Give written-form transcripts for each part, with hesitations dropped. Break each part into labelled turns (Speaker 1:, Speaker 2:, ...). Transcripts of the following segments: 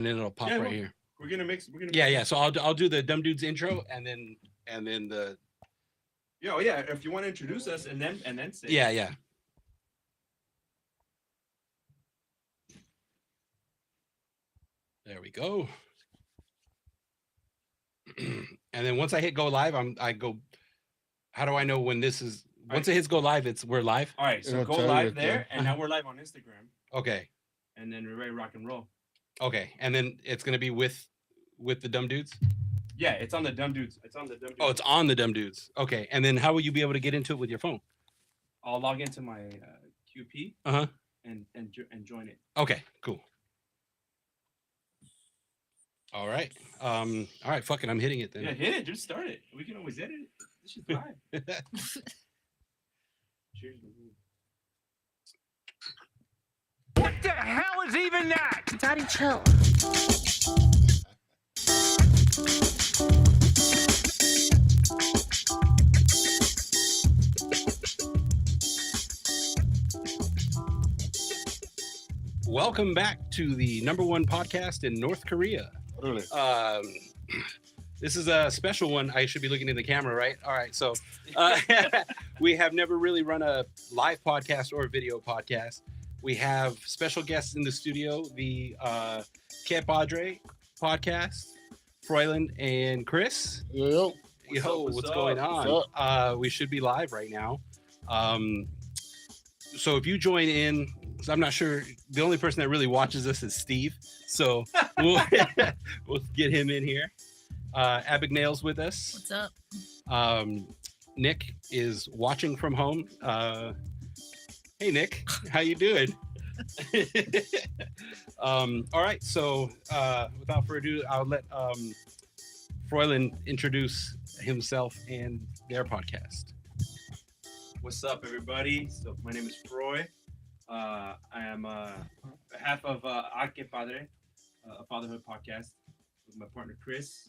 Speaker 1: and then it'll pop right here.
Speaker 2: We're gonna mix.
Speaker 1: Yeah. So I'll do the dumb dudes intro, and then the.
Speaker 2: Yeah. If you want to introduce us, and then say.
Speaker 1: Yeah. There we go. And then once I hit go live, I go. How do I know when this is? Once it hits go live, we're live.
Speaker 2: All right, so go live there, and now we're live on Instagram.
Speaker 1: Okay.
Speaker 2: And then we're ready to rock and roll.
Speaker 1: Okay, and then it's gonna be with the dumb dudes.
Speaker 2: Yeah, it's on the dumb dudes. It's on the dumb dudes.
Speaker 1: Oh, it's on the dumb dudes. Okay, and then how will you be able to get into it with your phone?
Speaker 2: I'll log into my QP. And join it.
Speaker 1: Okay, cool. All right. All right. Fuck it. I'm hitting it then.
Speaker 2: Yeah, hit it. Just start it. We can always edit it. This shit's live. Cheers.
Speaker 3: What the hell is even that?
Speaker 4: Daddy, chill.
Speaker 1: Welcome back to the #1 podcast in North Korea.
Speaker 5: Really?
Speaker 1: This is a special one. I should be looking in the camera, right? All right. So we have never really run a live podcast or a video podcast. We have special guests in the studio, the Que Padre podcast, Froyland and Chris.
Speaker 5: Yo.
Speaker 1: What's going on? We should be live right now. So if you join in, so I'm not sure, the only person that really watches us is Steve. So we'll get him in here. Abigail's with us.
Speaker 4: What's up?
Speaker 1: Nick is watching from home. Hey Nick, how you doing? All right, so without further ado, I'll let Froyland introduce himself and their podcast.
Speaker 2: What's up, everybody? So my name is Froy. I am half of Que Padre, a fatherhood podcast with my partner Chris,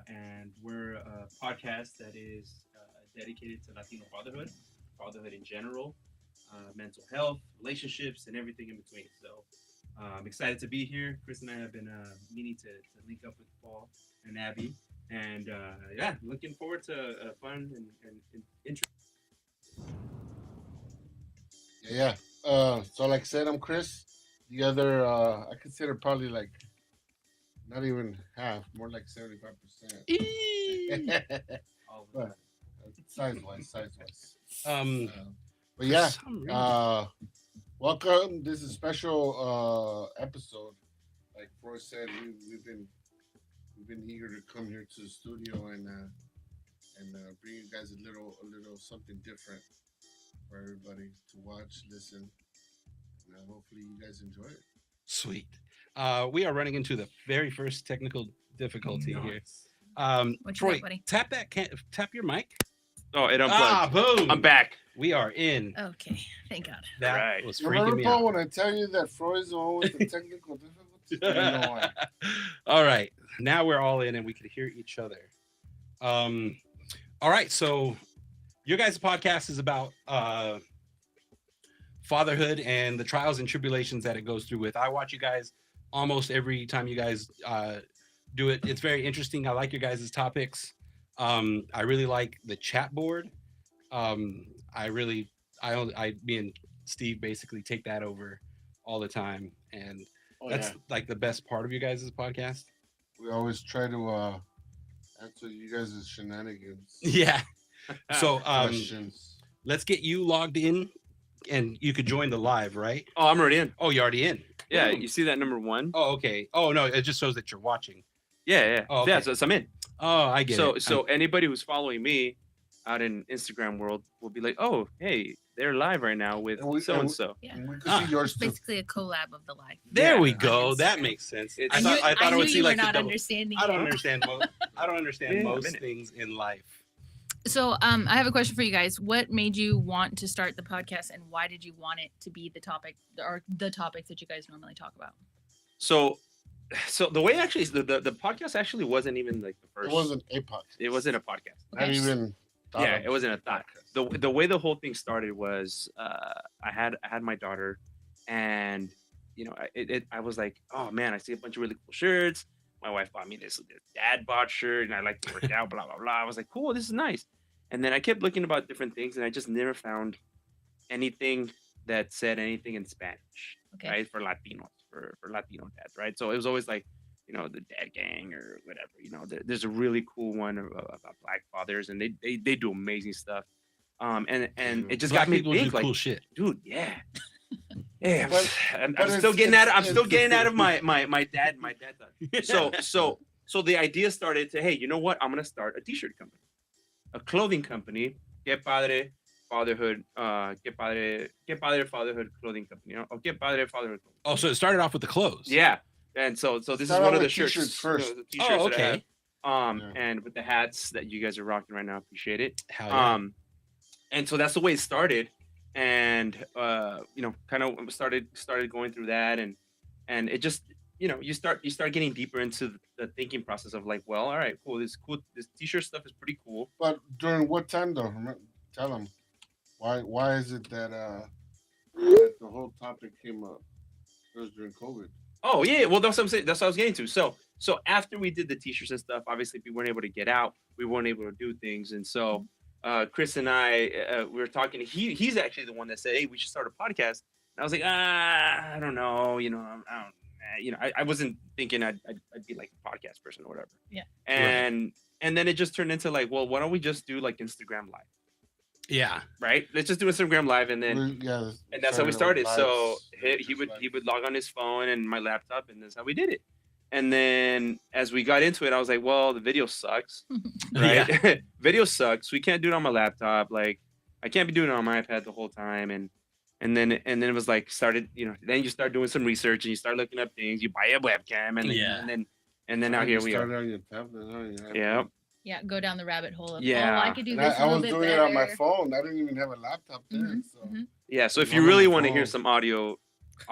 Speaker 2: and we're a podcast that is dedicated to Latino fatherhood in general, mental health, relationships, and everything in between. So I'm excited to be here. Chris and I have been meaning to link up with Paul and Abby, and looking forward to a fun and interesting.
Speaker 5: Yeah. So like I said, I'm Chris. The other, I consider probably like not even half, more like 75%. But size-wise. But yeah, welcome. This is a special episode. Like Froy said, we've been eager to come here to the studio and bring you guys a little something different for everybody to watch, listen, and hopefully you guys enjoy it.
Speaker 1: Sweet. We are running into the very first technical difficulty here.
Speaker 4: What you
Speaker 1: Troy,
Speaker 4: got, buddy?
Speaker 1: tap your mic.
Speaker 2: Oh, it unplugged.
Speaker 1: Boom!
Speaker 2: I'm back.
Speaker 1: We are in.
Speaker 4: Okay, thank God.
Speaker 1: That was freaking
Speaker 5: Remember,
Speaker 1: me
Speaker 5: Paul,
Speaker 1: out.
Speaker 5: when I tell you that Froy's the one with the technical difficulties? You know why.
Speaker 1: All right, now we're all in and we can hear each other. All right, so your guys' podcast is about fatherhood and the trials and tribulations that it goes through with. I watch you guys almost every time you guys do it. It's very interesting. I like your guys' topics. I really like the chat board. Me and Steve basically take that over all the time, and that's like the best part of you guys' podcast.
Speaker 5: We always try to answer you guys' shenanigans.
Speaker 1: Yeah. So
Speaker 5: Questions.
Speaker 1: let's get you logged in, and you could join the live, right?
Speaker 2: Oh, I'm already in.
Speaker 1: Oh, you're already in.
Speaker 2: Yeah,
Speaker 1: Boom.
Speaker 2: you see that number 1?
Speaker 1: Oh, okay. Oh no, it just shows that you're watching.
Speaker 2: Yeah.
Speaker 1: Oh, okay.
Speaker 2: Yeah, so I'm in.
Speaker 1: Oh, I get it.
Speaker 2: So anybody who's following me out in Instagram world will be like, oh, hey, they're live right now with so and so.
Speaker 4: Yeah.
Speaker 5: And we can see yours
Speaker 4: It's
Speaker 5: too.
Speaker 4: basically a collab of the live.
Speaker 1: There we
Speaker 4: on
Speaker 1: go.
Speaker 4: Instagram.
Speaker 1: That makes sense.
Speaker 2: It's-
Speaker 1: I thought I would see
Speaker 4: you
Speaker 1: like
Speaker 4: were
Speaker 1: the
Speaker 4: not
Speaker 1: double.
Speaker 4: understanding.
Speaker 1: I don't
Speaker 4: it.
Speaker 1: understand. I don't understand
Speaker 2: Yeah,
Speaker 1: most
Speaker 2: minute.
Speaker 1: things in life.
Speaker 4: So, I have a question for you guys. What made you want to start the podcast, and why did you want it to be the topic or the topics that you guys normally talk about?
Speaker 2: So the way actually the podcast actually wasn't even like the first.
Speaker 5: It wasn't a podcast.
Speaker 2: It wasn't a podcast.
Speaker 5: Not even.
Speaker 2: Yeah, it wasn't a thought. The way the whole thing started was I had my daughter, and I was like, oh man, I see a bunch of really cool shirts. My wife bought me this dad bod shirt, and I like to work out, blah blah blah. I was like, cool, this is nice. And then I kept looking about different things, and I just never found anything that said anything in Spanish,
Speaker 4: Okay.
Speaker 2: right? For Latinos, for Latino dads, right? So it was always like, the dad gang or whatever. There's a really cool one about Black fathers, and they do amazing stuff. And it just
Speaker 1: Black
Speaker 2: got me
Speaker 1: people
Speaker 2: think,
Speaker 1: do
Speaker 2: like,
Speaker 1: cool shit.
Speaker 2: dude, yeah. Yeah, I'm
Speaker 5: but
Speaker 2: still getting out. I'm still getting out of my dad thought. So the idea started to, hey, you know what? I'm gonna start a t-shirt company, a clothing company. Que Padre Fatherhood. Que Padre Fatherhood clothing company. Or Que Padre Fatherhood.
Speaker 1: Oh, so it started off with the clothes.
Speaker 2: Yeah, and so this is
Speaker 5: Start
Speaker 2: one
Speaker 5: out
Speaker 2: of the
Speaker 5: with
Speaker 2: shirts
Speaker 5: t-shirts first.
Speaker 2: the t-shirts
Speaker 1: Oh,
Speaker 2: that I have.
Speaker 1: okay.
Speaker 5: Yeah.
Speaker 2: And with the hats that you guys are rocking right now, appreciate it.
Speaker 1: Hell yeah.
Speaker 2: And so that's the way it started, and kind of started going through that, and it just, you start getting deeper into the thinking process of like, well, all right, cool, this t-shirt stuff is pretty cool.
Speaker 5: But during what time though? Tell them why is it that that the whole topic came up? It was during COVID.
Speaker 2: Oh yeah, well that's what I'm saying. That's what I was getting to. So after we did the t-shirts and stuff, obviously we weren't able to get out. We weren't able to do things, and so Chris and I we were talking. He's actually the one that said, hey, we should start a podcast. And I was like, I don't know. I wasn't thinking I'd be like a podcast person or whatever.
Speaker 4: Yeah.
Speaker 2: And then it just turned into like, well, why don't we just do like Instagram Live?
Speaker 1: Yeah.
Speaker 2: Right. Let's just do Instagram Live, and then and that's how we started. So he would log on his phone and my laptop, and that's how we did it. And then as we got into it, I was like, well, the video sucks, right?
Speaker 1: Yeah.
Speaker 2: Video sucks. We can't do it on my laptop. Like, I can't be doing it on my iPad the whole time. And then it was like started, then you start doing some research and you start looking up things. You buy a webcam, and then now here we are.
Speaker 5: On your tablet, huh?
Speaker 2: Yeah.
Speaker 4: Yeah, go down the rabbit hole of,
Speaker 2: Yeah.
Speaker 4: I could do
Speaker 5: And
Speaker 4: this
Speaker 5: I
Speaker 4: a little
Speaker 5: was
Speaker 4: bit
Speaker 5: doing
Speaker 4: better.
Speaker 5: it on my phone. I didn't even have a laptop then. So
Speaker 2: Yeah. So if
Speaker 5: It's
Speaker 2: you
Speaker 5: on
Speaker 2: really
Speaker 5: my
Speaker 2: want to hear
Speaker 5: phone.
Speaker 2: some audio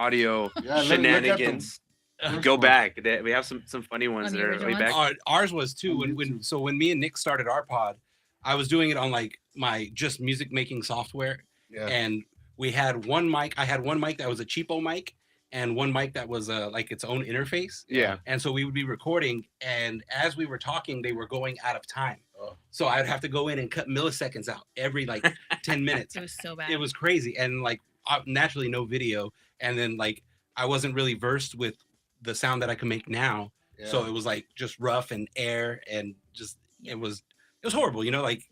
Speaker 5: yeah, look at
Speaker 2: shenanigans,
Speaker 5: them.
Speaker 2: go back. We have some funny ones
Speaker 4: On the
Speaker 2: that are way
Speaker 4: original
Speaker 2: back.
Speaker 4: ones?
Speaker 1: Ours was too.
Speaker 5: On
Speaker 1: When
Speaker 5: YouTube.
Speaker 1: me and Nick started our pod, I was doing it on like my just music making software,
Speaker 5: Yeah.
Speaker 1: and we had one mic. I had one mic that was a cheapo mic, and one mic that was like its own interface.
Speaker 2: Yeah.
Speaker 1: And so we would be recording, and as we were talking, they were going out of time.
Speaker 5: Oh.
Speaker 1: So I'd have to go in and cut milliseconds out every like 10 minutes.
Speaker 4: It was so bad.
Speaker 1: It was crazy, and like naturally no video, and then like I wasn't really versed with the sound that I can make now.
Speaker 5: Yeah.
Speaker 1: So it was like just rough and air, and just it was horrible, like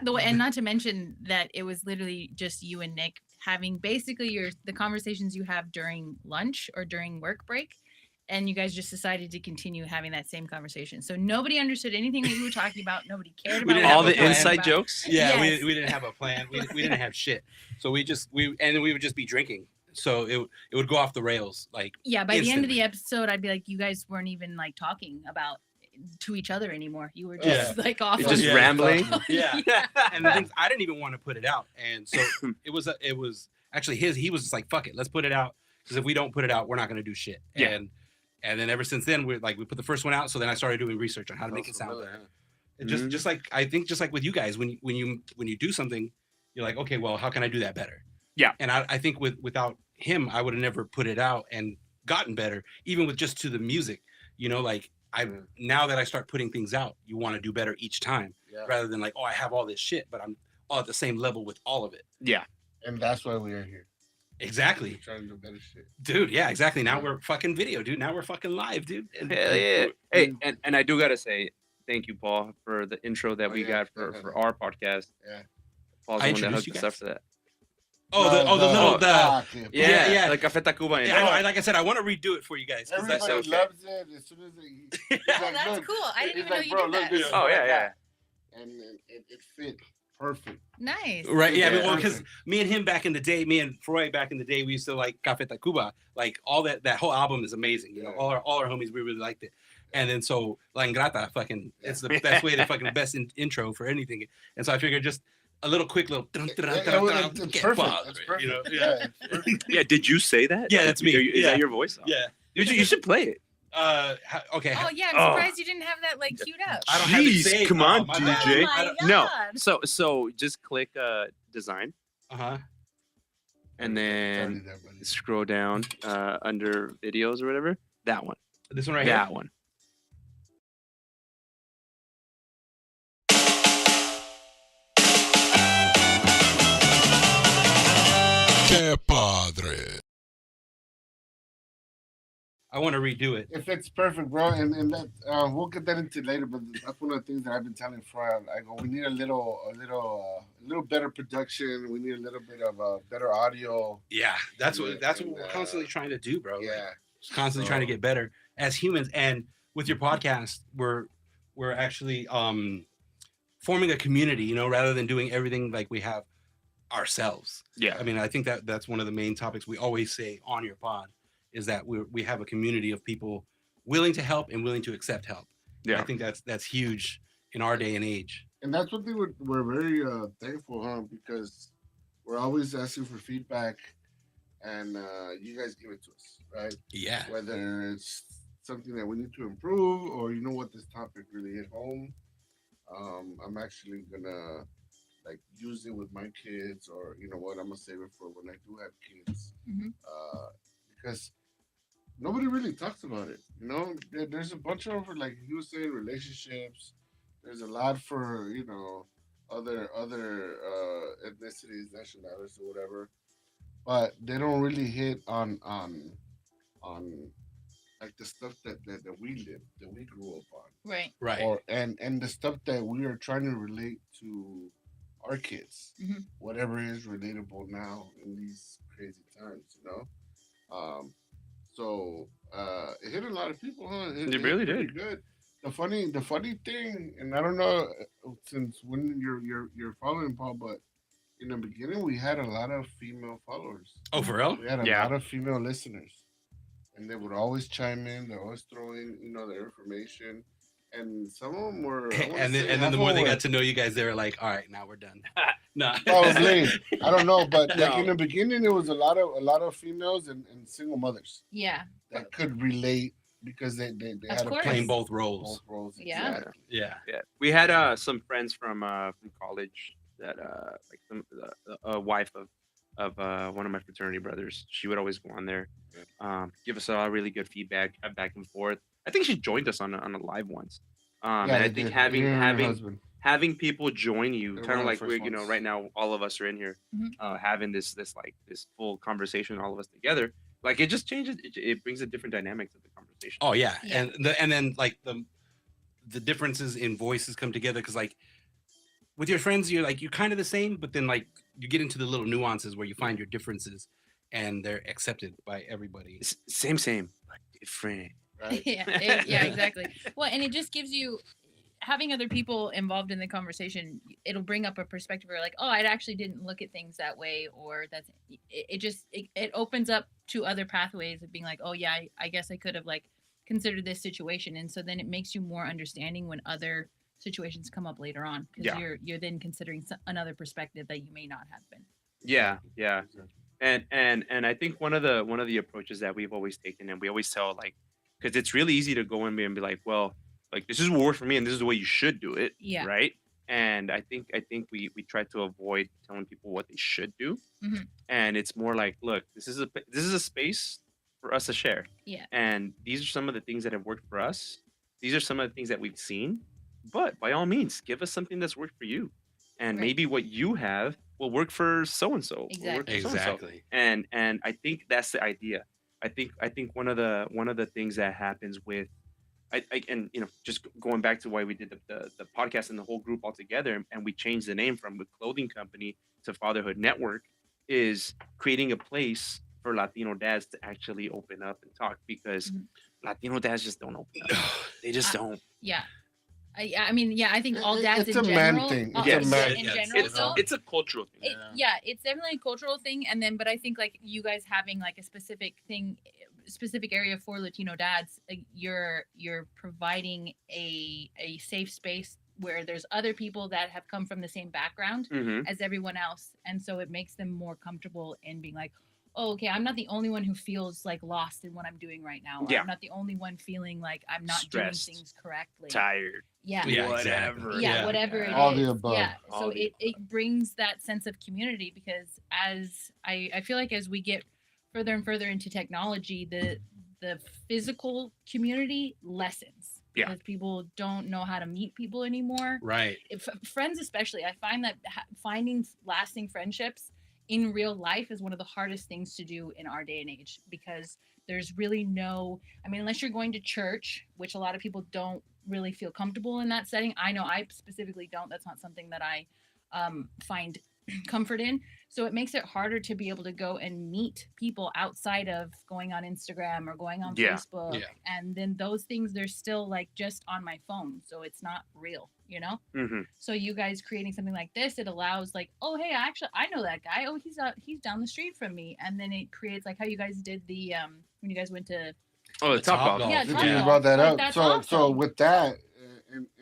Speaker 4: and not to mention that it was literally just you and Nick having basically the conversations you have during lunch or during work break, and you guys just decided to continue having that same conversation. So nobody understood anything we were talking about. Nobody cared
Speaker 1: We
Speaker 4: about
Speaker 1: didn't
Speaker 4: what
Speaker 1: have
Speaker 2: All
Speaker 1: a
Speaker 4: we
Speaker 2: the
Speaker 4: were
Speaker 1: plan.
Speaker 4: talking
Speaker 2: inside
Speaker 4: about.
Speaker 2: jokes.
Speaker 1: yeah,
Speaker 4: Yes.
Speaker 1: we didn't have a plan. We didn't have shit. So we would just be drinking. So it would go off the rails like
Speaker 4: Yeah, by the end of
Speaker 1: instantly.
Speaker 4: the episode, I'd be like, you guys weren't even like talking about to each other anymore. You were just like off.
Speaker 2: You're
Speaker 4: on-
Speaker 2: just
Speaker 1: Yeah.
Speaker 2: rambling.
Speaker 1: Yeah. And the things, I didn't even want to put it out, and so it was actually he was just like, fuck it, let's put it out, because if we don't put it out, we're not gonna do shit.
Speaker 2: Yeah.
Speaker 1: And then ever since then we put the first one out. So then I started doing research on how to make it sound better. And just like I think just like with you guys, when you do something, you're like, okay, well, how can I do that better?
Speaker 2: Yeah.
Speaker 1: And I think without him, I would have never put it out and gotten better, even with just to the music. Like now that I start putting things out, you want to do better each time,
Speaker 5: Yeah.
Speaker 1: rather than like, oh, I have all this shit, but I'm all at the same level with all of it.
Speaker 2: Yeah.
Speaker 5: And that's why we are here.
Speaker 1: Exactly,
Speaker 5: We're trying to do better shit.
Speaker 1: dude. Yeah, exactly. Now we're fucking video, dude. Now we're fucking live, dude.
Speaker 2: Hell yeah. Hey, and I do gotta say thank you, Paul, for the intro that
Speaker 5: Oh,
Speaker 2: we
Speaker 5: yeah.
Speaker 2: got for our podcast.
Speaker 5: Yeah.
Speaker 2: Paul's
Speaker 1: I
Speaker 2: the one that
Speaker 1: introduced
Speaker 2: hooked
Speaker 1: you
Speaker 2: us
Speaker 1: guys?
Speaker 2: up for that.
Speaker 1: Yeah.
Speaker 2: Like Café Tacuba.
Speaker 1: Yeah, like I said, I want to redo it for you guys. 'cause that's
Speaker 5: Everybody
Speaker 2: okay.
Speaker 5: loves it as soon as they.
Speaker 4: Oh, that's cool. I didn't even know you did that.
Speaker 5: This is
Speaker 2: Oh,
Speaker 5: what
Speaker 2: yeah,
Speaker 5: I
Speaker 2: yeah.
Speaker 5: got. And it fit perfect.
Speaker 4: Nice.
Speaker 1: Right, yeah,
Speaker 5: Yeah.
Speaker 1: because me and him back in the day, me and Freud back in the day, we used to like Café Tacuba. Like all that whole album is amazing.
Speaker 5: Yeah.
Speaker 1: All our homies, we really liked it. And then so La Ingrata, fucking, it's the best way to fucking best intro for anything. And so I figured just a little quick little.
Speaker 5: It's
Speaker 1: Que
Speaker 5: perfect.
Speaker 1: Padre,
Speaker 5: It's perfect.
Speaker 1: Yeah.
Speaker 5: Yeah, it's perfect.
Speaker 2: Yeah, did you say that?
Speaker 1: Yeah, that's me.
Speaker 2: Is
Speaker 1: Yeah.
Speaker 2: that your voice?
Speaker 1: Yeah.
Speaker 2: You should play it.
Speaker 1: Okay.
Speaker 4: Oh yeah, I'm
Speaker 2: Oh.
Speaker 4: surprised you didn't have that like queued up.
Speaker 1: I don't have it
Speaker 2: Jeez,
Speaker 1: saved.
Speaker 2: come
Speaker 1: Oh,
Speaker 2: on,
Speaker 1: my
Speaker 2: DJ.
Speaker 1: bad.
Speaker 4: Oh
Speaker 1: I
Speaker 4: my
Speaker 1: don't-
Speaker 2: No.
Speaker 4: God.
Speaker 2: So just click design,
Speaker 1: Uh-huh.
Speaker 2: and
Speaker 5: It's already
Speaker 2: then
Speaker 5: there, buddy.
Speaker 2: scroll down under videos or whatever. That one.
Speaker 1: This one right
Speaker 2: That
Speaker 1: here.
Speaker 2: one.
Speaker 6: Que Padre.
Speaker 1: I want to redo it.
Speaker 5: If it's perfect, bro, and that we'll get that into later. But that's one of the things that I've been telling Fred. I go, we need a little better production. We need a little bit of better audio.
Speaker 1: Yeah, that's
Speaker 5: And
Speaker 1: what
Speaker 5: then,
Speaker 1: we're constantly trying to do, bro. Like,
Speaker 5: Yeah,
Speaker 1: just constantly trying to get better as humans. And with your podcast, we're actually forming a community, you know, rather than doing everything like we have ourselves.
Speaker 2: Yeah.
Speaker 1: I mean, I think that's one of the main topics we always say on your pod is that we have a community of people willing to help and willing to accept help.
Speaker 2: Yeah.
Speaker 1: I think that's huge in our day and age.
Speaker 5: and that's what we're very thankful, huh? Because we're always asking for feedback, and you guys give it to us, right?
Speaker 1: Yeah.
Speaker 5: Whether it's something that we need to improve, or you know what, this topic really hit home. I'm actually gonna like use it with my kids, or you know what, I'm gonna save it for when I do have kids,
Speaker 4: Mhm.
Speaker 5: because nobody really talks about it. You know, there's a bunch of, like you were saying, relationships. There's a lot for, you know, other ethnicities, nationalities, or whatever, but they don't really hit on like the stuff that we live, that we grew up on,
Speaker 4: Right.
Speaker 1: Right.
Speaker 5: or and the stuff that we are trying to relate to our kids,
Speaker 4: Mhm.
Speaker 5: whatever is relatable now in these crazy times, you know. So it hit a lot of people, huh?
Speaker 2: It really
Speaker 5: pretty
Speaker 2: did.
Speaker 5: good. The funny thing, and I don't know since when you're following Paul, but in the beginning we had a lot of female followers.
Speaker 1: Oh, for real?
Speaker 5: We had a
Speaker 2: Yeah.
Speaker 5: lot of female listeners, and they would always chime in. They always throw in, you know, their information, and some of them were. I wanna
Speaker 1: And
Speaker 5: say
Speaker 1: then
Speaker 5: half
Speaker 1: the
Speaker 5: of
Speaker 1: more
Speaker 5: them
Speaker 1: they
Speaker 5: were-
Speaker 1: got to know you guys, they were like, all right, now we're done. No.
Speaker 5: Probably, I don't know, but like
Speaker 2: No.
Speaker 5: in the beginning, it was a lot of females and single mothers
Speaker 4: Yeah.
Speaker 5: that could relate because they
Speaker 4: Of
Speaker 5: had to
Speaker 4: course.
Speaker 1: Playing both roles.
Speaker 5: both roles.
Speaker 4: Yeah.
Speaker 5: Exactly.
Speaker 1: Yeah.
Speaker 2: Yeah, we had some friends from college that like a wife of one of my fraternity brothers. She would always go on there, give us a lot of really good feedback, have back and forth. I think she joined us on a live once. And
Speaker 5: they
Speaker 2: I think
Speaker 5: did. Her and her husband.
Speaker 2: having people join you,
Speaker 5: They're
Speaker 2: kind
Speaker 5: one
Speaker 2: of
Speaker 5: of the
Speaker 2: like we're,
Speaker 5: first
Speaker 2: you know,
Speaker 5: ones.
Speaker 2: right now all of us are in here,
Speaker 4: Mhm.
Speaker 2: having this full conversation, all of us together. Like it just changes. It brings a different dynamic to the conversation.
Speaker 1: Oh yeah.
Speaker 4: Yeah.
Speaker 1: And then like the differences in voices come together because like with your friends you're kind of the same, but then like you get into the little nuances where you find your differences and they're accepted by everybody.
Speaker 2: Same, but different.
Speaker 5: Right?
Speaker 4: Yeah, exactly. Well, and it just gives you having other people involved in the conversation. It'll bring up a perspective where like, oh, I actually didn't look at things that way, or that's it opens up to other pathways of being like, oh yeah, I guess I could have like considered this situation, and so then it makes you more understanding when other situations come up later on because
Speaker 2: Yeah.
Speaker 4: you're then considering another perspective that you may not have been.
Speaker 2: Yeah. And I think one of the approaches that we've always taken, and we always tell, like, because it's really easy to go in and be like, well, like this is what worked for me and this is the way you should do it.
Speaker 4: Yeah.
Speaker 2: Right. And I think we try to avoid telling people what they should do.
Speaker 4: Mhm.
Speaker 2: And it's more like, look, this is a space for us to share.
Speaker 4: Yeah.
Speaker 2: And these are some of the things that have worked for us. These are some of the things that we've seen. But by all means, give us something that's worked for you. And
Speaker 4: Right.
Speaker 2: maybe what you have will work for so and so.
Speaker 1: Exactly.
Speaker 2: And I think that's the idea. I think one of the things that happens with I and you know, just going back to why we did the podcast and the whole group all together, and we changed the name from the clothing company to Fatherhood Network, is creating a place for Latino dads to actually open up and talk, because
Speaker 4: Mhm.
Speaker 2: Latino dads just don't open up. They just don't.
Speaker 4: Yeah. I mean, yeah, I think all dads
Speaker 5: It's
Speaker 4: in
Speaker 5: a man
Speaker 4: general.
Speaker 5: thing.
Speaker 2: It's a
Speaker 4: in
Speaker 2: man-
Speaker 4: in
Speaker 1: yes,
Speaker 4: general,
Speaker 1: it's-
Speaker 4: though,
Speaker 2: It's a cultural thing.
Speaker 4: yeah, it's definitely a cultural thing. And then, but I think like you guys having like a specific area for Latino dads, you're providing a safe space where there's other people that have come from the same background
Speaker 2: Mm-hmm.
Speaker 4: as everyone else, and so it makes them more comfortable in being like, oh, okay, I'm not the only one who feels like lost in what I'm doing right now. Or
Speaker 7: Yeah.
Speaker 4: I'm not the only one feeling like I'm not
Speaker 7: Stressed,
Speaker 4: doing things correctly.
Speaker 7: tired,
Speaker 4: Yeah.
Speaker 1: Yeah,
Speaker 7: whatever.
Speaker 1: exactly.
Speaker 4: Yeah,
Speaker 1: Yeah.
Speaker 4: whatever it
Speaker 5: All
Speaker 4: is.
Speaker 5: the above.
Speaker 4: Yeah.
Speaker 7: All
Speaker 4: So
Speaker 7: the
Speaker 4: it brings that sense of community, because as I feel like as we get further and further into technology, the physical community lessens.
Speaker 7: Yeah.
Speaker 4: Because people don't know how to meet people anymore.
Speaker 1: Right.
Speaker 4: Friends especially, I find that finding lasting friendships in real life is one of the hardest things to do in our day and age, because there's really no, I mean, unless you're going to church, which a lot of people don't really feel comfortable in that setting. I know I specifically don't. That's not something that I find comfort in. So it makes it harder to be able to go and meet people outside of going on Instagram or going on
Speaker 7: Yeah.
Speaker 4: Facebook.
Speaker 1: Yeah.
Speaker 4: And then those things, they're still like just on my phone. So it's not real, you know?
Speaker 7: Mm-hmm.
Speaker 4: So you guys creating something like this, it allows like, oh, hey, I know that guy. Oh, he's down the street from me. And then it creates like how you guys did the, when you guys went to,
Speaker 7: Oh, the
Speaker 1: The
Speaker 7: top
Speaker 1: Top
Speaker 7: golf.
Speaker 1: Golf.
Speaker 4: yeah,
Speaker 1: Yeah.
Speaker 4: Top
Speaker 5: You
Speaker 4: Golf.
Speaker 5: brought that
Speaker 4: Like,
Speaker 5: up.
Speaker 4: that's
Speaker 5: So
Speaker 4: awesome.
Speaker 5: with that,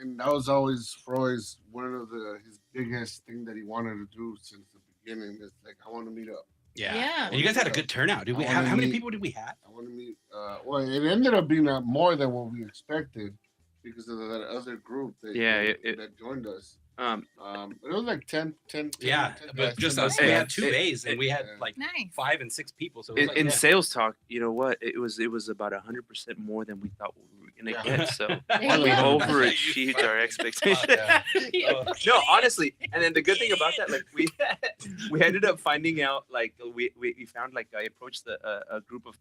Speaker 5: and that was always Freud's one of his biggest thing that he wanted to do since the beginning. Is like, I want to meet up.
Speaker 1: Yeah.
Speaker 4: Yeah.
Speaker 1: And you guys had a good turnout. Did we?
Speaker 5: I wanna
Speaker 1: How many
Speaker 5: meet-
Speaker 1: people did we have?
Speaker 5: I want to meet. Well, it ended up being more than what we expected because of that other group that that joined us. It was like 10
Speaker 1: Yeah,
Speaker 5: 10
Speaker 1: but
Speaker 5: guys,
Speaker 1: just
Speaker 5: 10
Speaker 1: us.
Speaker 5: guys.
Speaker 1: We had 2 bays, and we had
Speaker 5: Yeah.
Speaker 1: like
Speaker 4: nice.
Speaker 1: 5 and 6 people. So it was
Speaker 7: In,
Speaker 1: like,
Speaker 7: in
Speaker 1: yeah.
Speaker 7: sales talk, you know what? It was about 100% more than we thought we were gonna
Speaker 5: Yeah.
Speaker 7: get. So
Speaker 4: There you
Speaker 7: we
Speaker 4: go.
Speaker 7: overachieved our expectations.
Speaker 5: Yeah.
Speaker 1: Oh,
Speaker 7: No, honestly, and then the good thing about that, like we ended up finding out, like we found, like I approached a group of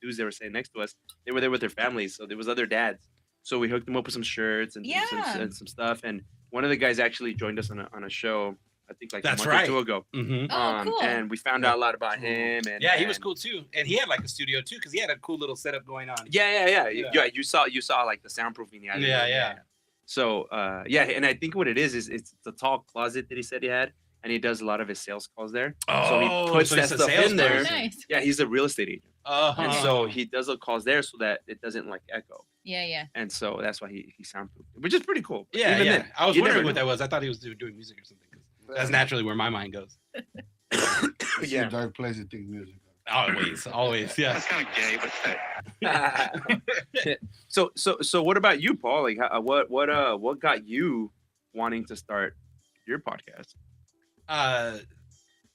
Speaker 7: dudes that were sitting next to us. They were there with their families, so there was other dads. So we hooked them up with some shirts and
Speaker 4: Yeah.
Speaker 7: some stuff. And one of the guys actually joined us on a show, I think like
Speaker 1: That's
Speaker 7: a month
Speaker 1: right.
Speaker 7: or two ago.
Speaker 1: mhm.
Speaker 4: Oh, cool.
Speaker 7: And we found out a lot about him. And
Speaker 1: Yeah, he was
Speaker 7: and-
Speaker 1: cool too, and he had like a studio too, because he had a cool little setup going on.
Speaker 7: Yeah.
Speaker 1: Yeah.
Speaker 7: You saw like the soundproofing.
Speaker 1: Yeah.
Speaker 7: So yeah, and I think what it is it's the tall closet that he said he had, and he does a lot of his sales calls there. So he puts that
Speaker 1: he's a
Speaker 7: stuff in
Speaker 1: salesperson.
Speaker 7: there.
Speaker 4: Oh, nice.
Speaker 7: Yeah, he's a real estate agent, and
Speaker 1: Uh-huh.
Speaker 7: so he does the calls there so that it doesn't like echo,
Speaker 4: Yeah.
Speaker 7: and so that's why he soundproofed, which is pretty cool.
Speaker 1: Yeah,
Speaker 7: Even
Speaker 1: yeah.
Speaker 7: then,
Speaker 1: I was
Speaker 7: you
Speaker 1: wondering
Speaker 7: never
Speaker 1: what
Speaker 7: know.
Speaker 1: that was. I thought he was doing music or something. 'Cause that's naturally where my mind goes.
Speaker 5: It's
Speaker 7: Yeah.
Speaker 5: a dark place to think music.
Speaker 1: Always, yeah.
Speaker 3: kind of gay, but
Speaker 7: So what about you, Paul? Like, what got you wanting to start your podcast?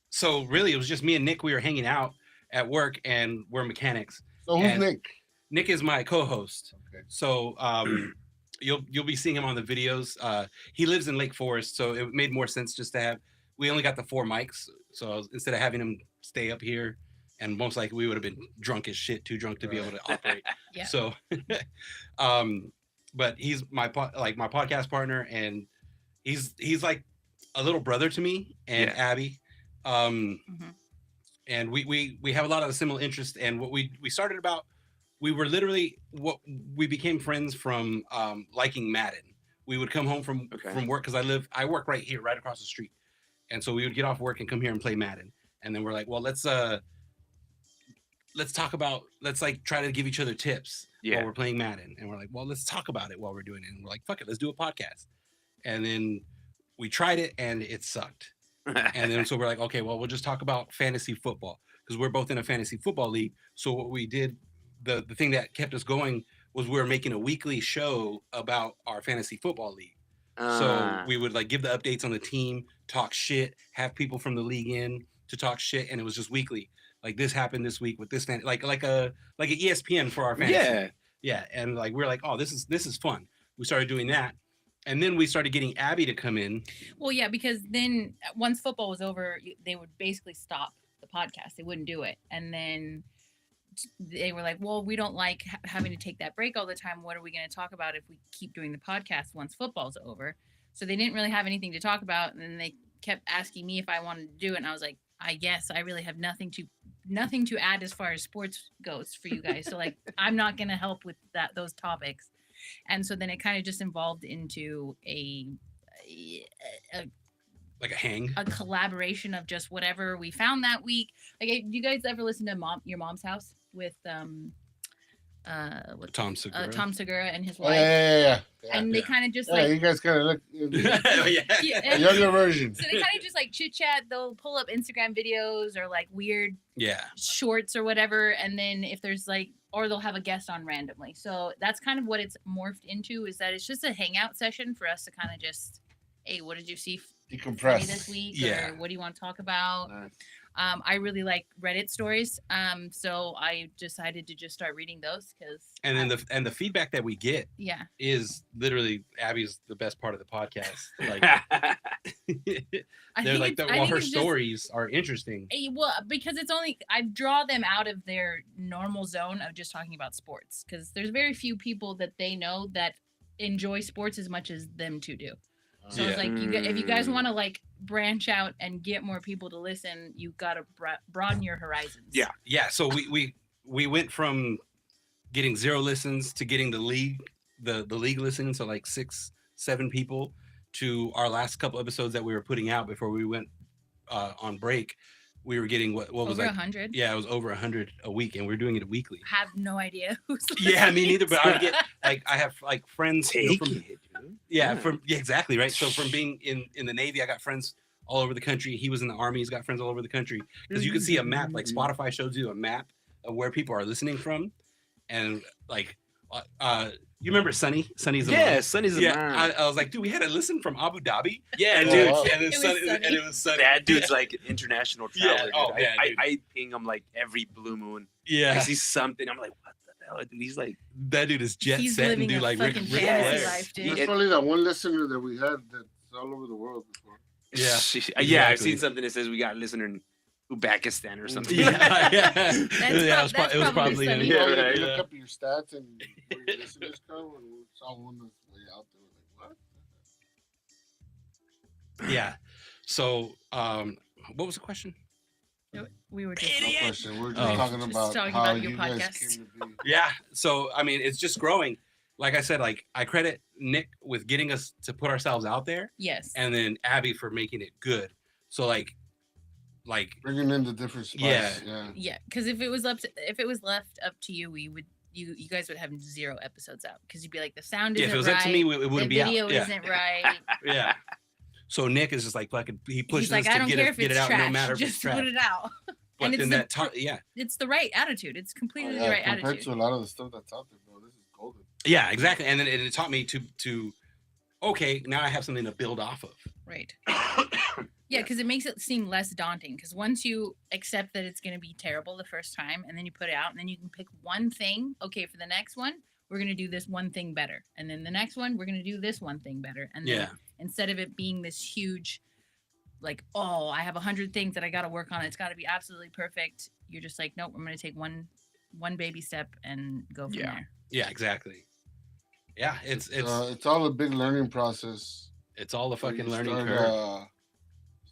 Speaker 1: So really, it was just me and Nick. We were hanging out at work, and we're mechanics.
Speaker 5: So who's
Speaker 1: And-
Speaker 5: Nick?
Speaker 1: Nick is my co-host.
Speaker 5: Okay.
Speaker 1: So you'll be seeing him on the videos. He lives in Lake Forest, so it made more sense just to have. We only got the 4 mics, so instead of having him stay up here, and most likely we would have been drunk as shit, too drunk to be able to operate.
Speaker 4: Yeah.
Speaker 1: So, but he's my my podcast partner, and he's like a little brother to me and
Speaker 7: Yeah.
Speaker 1: Abby. And we have a lot of similar interests, and what we started about. We were literally we became friends from liking Madden. We would come home from work because I work right here, right across the street, and so we would get off work and come here and play Madden. And then we're like, well, let's talk about like try to give each other tips while we're playing Madden. And we're like, well, let's talk about it while we're doing it. And we're like, fuck it, let's do a podcast. And then we tried it and it sucked. And then so we're like, okay, well, we'll just talk about fantasy football because we're both in a fantasy football league. So what we did. The thing that kept us going was we were making a weekly show about our fantasy football league. So we would like give the updates on the team, talk shit, have people from the league in to talk shit, and it was just weekly. Like this happened this week with this fan, like an ESPN for our fantasy. Yeah, and like we're like, oh, this is fun. We started doing that, and then we started getting Abby to come in.
Speaker 4: Well, yeah, because then once football was over, they would basically stop the podcast. They wouldn't do it, and then they were like, well, we don't like having to take that break all the time. What are we going to talk about if we keep doing the podcast once football's over? So they didn't really have anything to talk about. And then they kept asking me if I wanted to do it. And I was like, I guess I really have nothing to add as far as sports goes for you guys. So like, I'm not going to help with those topics. And so then it kind of just evolved into
Speaker 1: like a
Speaker 4: collaboration of just whatever we found that week. Like, do you guys ever listen to your mom's house with
Speaker 1: Tom Segura.
Speaker 4: Tom Segura and his
Speaker 5: Oh,
Speaker 4: wife,
Speaker 5: yeah.
Speaker 4: and they
Speaker 1: yeah.
Speaker 4: kind of just
Speaker 5: Yeah,
Speaker 4: like
Speaker 5: you guys kind of look
Speaker 1: Oh, yeah.
Speaker 4: Yeah,
Speaker 5: a younger version.
Speaker 4: so they kind of just like chit chat. They'll pull up Instagram videos or like weird
Speaker 1: Yeah.
Speaker 4: shorts or whatever, and then if there's like, or they'll have a guest on randomly. So that's kind of what it's morphed into, is that it's just a hangout session for us to kind of just, hey, what did you see funny
Speaker 5: Decompress.
Speaker 4: this week?
Speaker 1: Yeah.
Speaker 4: Or what do you want to talk about?
Speaker 7: Nice.
Speaker 4: I really like Reddit stories, so I decided to just start reading those because.
Speaker 1: And then the feedback that we get
Speaker 4: Yeah.
Speaker 1: is literally Abby's the best part of the podcast. Like
Speaker 4: I
Speaker 1: they're
Speaker 4: think
Speaker 1: like,
Speaker 4: it's- I
Speaker 1: well,
Speaker 4: think
Speaker 1: her
Speaker 4: it's just-
Speaker 1: stories are interesting.
Speaker 4: Well, because it's only I draw them out of their normal zone of just talking about sports, because there's very few people that they know that enjoy sports as much as them two do. So
Speaker 1: Yeah.
Speaker 4: it's like if you guys want to like branch out and get more people to listen, you gotta broaden your horizons.
Speaker 7: Yeah.
Speaker 1: Yeah. So we went from getting 0 listens to getting the league listening, so like 6-7 people, to our last couple episodes that we were putting out before we went on break. We were getting what was
Speaker 4: over
Speaker 1: like
Speaker 4: 100.
Speaker 1: yeah, it was over 100 a week, and we're doing it weekly.
Speaker 4: Have no idea who's.
Speaker 1: Yeah, me
Speaker 4: listening.
Speaker 1: neither. But I get like I have like friends you know,
Speaker 7: Take
Speaker 1: from
Speaker 7: it, dude.
Speaker 1: yeah, from yeah, exactly right. So from being in the Navy, I got friends all over the country. He was in the Army. He's got friends all over the country, because you can see a map. Like Spotify shows you a map of where people are listening from, and like you remember Sunny? Sunny's
Speaker 7: Yeah, Sunny's a
Speaker 1: yeah.
Speaker 7: man.
Speaker 1: I was like, dude, we had to listen from Abu Dhabi.
Speaker 7: Yeah,
Speaker 1: And
Speaker 5: Oh,
Speaker 7: dude.
Speaker 5: wow.
Speaker 1: and then
Speaker 4: It was
Speaker 1: Sunny,
Speaker 4: Sunny.
Speaker 1: and it was Sunny.
Speaker 7: That dude's like an international
Speaker 1: Yeah,
Speaker 7: traveler.
Speaker 1: oh,
Speaker 7: dude.
Speaker 1: yeah, dude.
Speaker 7: I ping him like every blue moon. I
Speaker 1: Yeah,
Speaker 7: see something. I'm like, what the hell, dude? He's like,
Speaker 1: that dude is jet
Speaker 4: He's
Speaker 1: set and
Speaker 4: living
Speaker 1: do
Speaker 4: a
Speaker 1: like Rick
Speaker 4: fucking
Speaker 1: Flair.
Speaker 4: fantasy
Speaker 7: Flair.
Speaker 4: life, dude.
Speaker 7: He-
Speaker 5: There's probably that one listener that we had that's all over the world before.
Speaker 1: Yeah,
Speaker 7: yeah. I've
Speaker 1: exactly.
Speaker 7: seen something that says we got a listener in Uzbekistan or something.
Speaker 1: Yeah, yeah.
Speaker 4: That's
Speaker 1: it was probably him.
Speaker 4: Sunny.
Speaker 7: Yeah,
Speaker 5: You
Speaker 7: right.
Speaker 5: look up your stats and where your listeners come, and we saw one that's way out there. Like, what?
Speaker 1: Yeah. So, what was the question?
Speaker 4: We were just.
Speaker 5: No question. We're just
Speaker 1: Oh.
Speaker 5: talking
Speaker 4: Just
Speaker 5: about
Speaker 4: talking
Speaker 5: how
Speaker 4: about your
Speaker 5: you guys
Speaker 4: podcast.
Speaker 5: came to be.
Speaker 1: Yeah. So, I mean, it's just growing. Like I said, like I credit Nick with getting us to put ourselves out there,
Speaker 4: Yes.
Speaker 1: and then Abby for making it good. So, like,
Speaker 5: Bringing in the different spice.
Speaker 1: Yeah.
Speaker 5: Yeah.
Speaker 4: Yeah, because if it was left up to you, we would you guys would have 0 episodes out, because you'd be like, the sound
Speaker 1: yeah,
Speaker 4: isn't
Speaker 1: if it was
Speaker 4: right,
Speaker 1: up to me, it
Speaker 4: the
Speaker 1: wouldn't be out.
Speaker 4: video
Speaker 1: Yeah.
Speaker 4: isn't right.
Speaker 1: Yeah. So Nick is just like fucking. He pushes
Speaker 4: He's like,
Speaker 1: us
Speaker 4: I
Speaker 1: to
Speaker 4: don't
Speaker 1: get
Speaker 4: care
Speaker 1: it,
Speaker 4: if
Speaker 1: get
Speaker 4: it's
Speaker 1: it out,
Speaker 4: trash,
Speaker 1: no matter if it's
Speaker 4: just
Speaker 1: trash.
Speaker 4: put it out.
Speaker 1: But
Speaker 4: And
Speaker 1: then
Speaker 4: it's
Speaker 1: yeah,
Speaker 4: It's the right attitude. It's
Speaker 5: Oh,
Speaker 4: completely
Speaker 5: yeah,
Speaker 4: the right
Speaker 5: compared
Speaker 4: attitude.
Speaker 5: to a lot of the stuff that's out there, bro, this is golden.
Speaker 1: yeah, exactly. And then it taught me to okay, now I have something to build off of.
Speaker 4: Right. Yeah, because it makes it seem less daunting. Because once you accept that it's going to be terrible the first time, and then you put it out, and then you can pick one thing. Okay, for the next one, we're going to do this one thing better. And then the next one, we're going to do this one thing better. And then
Speaker 1: Yeah.
Speaker 4: instead of it being this huge, like, oh, I have 100 things that I got to work on. It's got to be absolutely perfect. You're just like, nope, I'm going to take one baby step and go from
Speaker 7: Yeah.
Speaker 4: there.
Speaker 1: Yeah, exactly. Yeah, it's
Speaker 5: It's all a big learning process.
Speaker 1: it's all the
Speaker 5: where
Speaker 1: fucking
Speaker 5: you
Speaker 1: learning
Speaker 5: start,
Speaker 1: curve.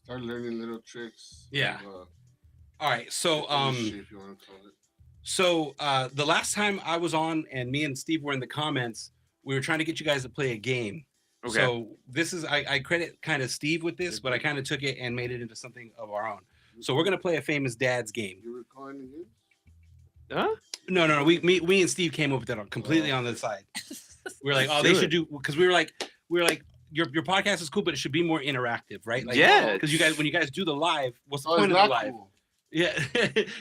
Speaker 5: Start learning little tricks.
Speaker 1: Yeah.
Speaker 5: of,
Speaker 1: All right, so
Speaker 5: industry, if you want to call it.
Speaker 1: So the last time I was on, and me and Steve were in the comments, we were trying to get you guys to play a game.
Speaker 7: Okay.
Speaker 1: So this is I credit kind of Steve with this, but I kind of took it and made it into something of our own. So we're gonna play a famous dad's game.
Speaker 5: You recording again?
Speaker 7: Huh?
Speaker 1: No. We and Steve came up with that completely on the side. We were like, oh,
Speaker 7: Let's
Speaker 1: they
Speaker 7: do
Speaker 1: should do, because we were like your podcast is cool, but it should be more interactive, right? Like,
Speaker 7: Yeah.
Speaker 1: Because you guys, when you guys do the live, what's the
Speaker 5: Oh,
Speaker 1: point
Speaker 5: it's
Speaker 1: of the
Speaker 5: not
Speaker 1: live?
Speaker 5: cool.
Speaker 1: Yeah,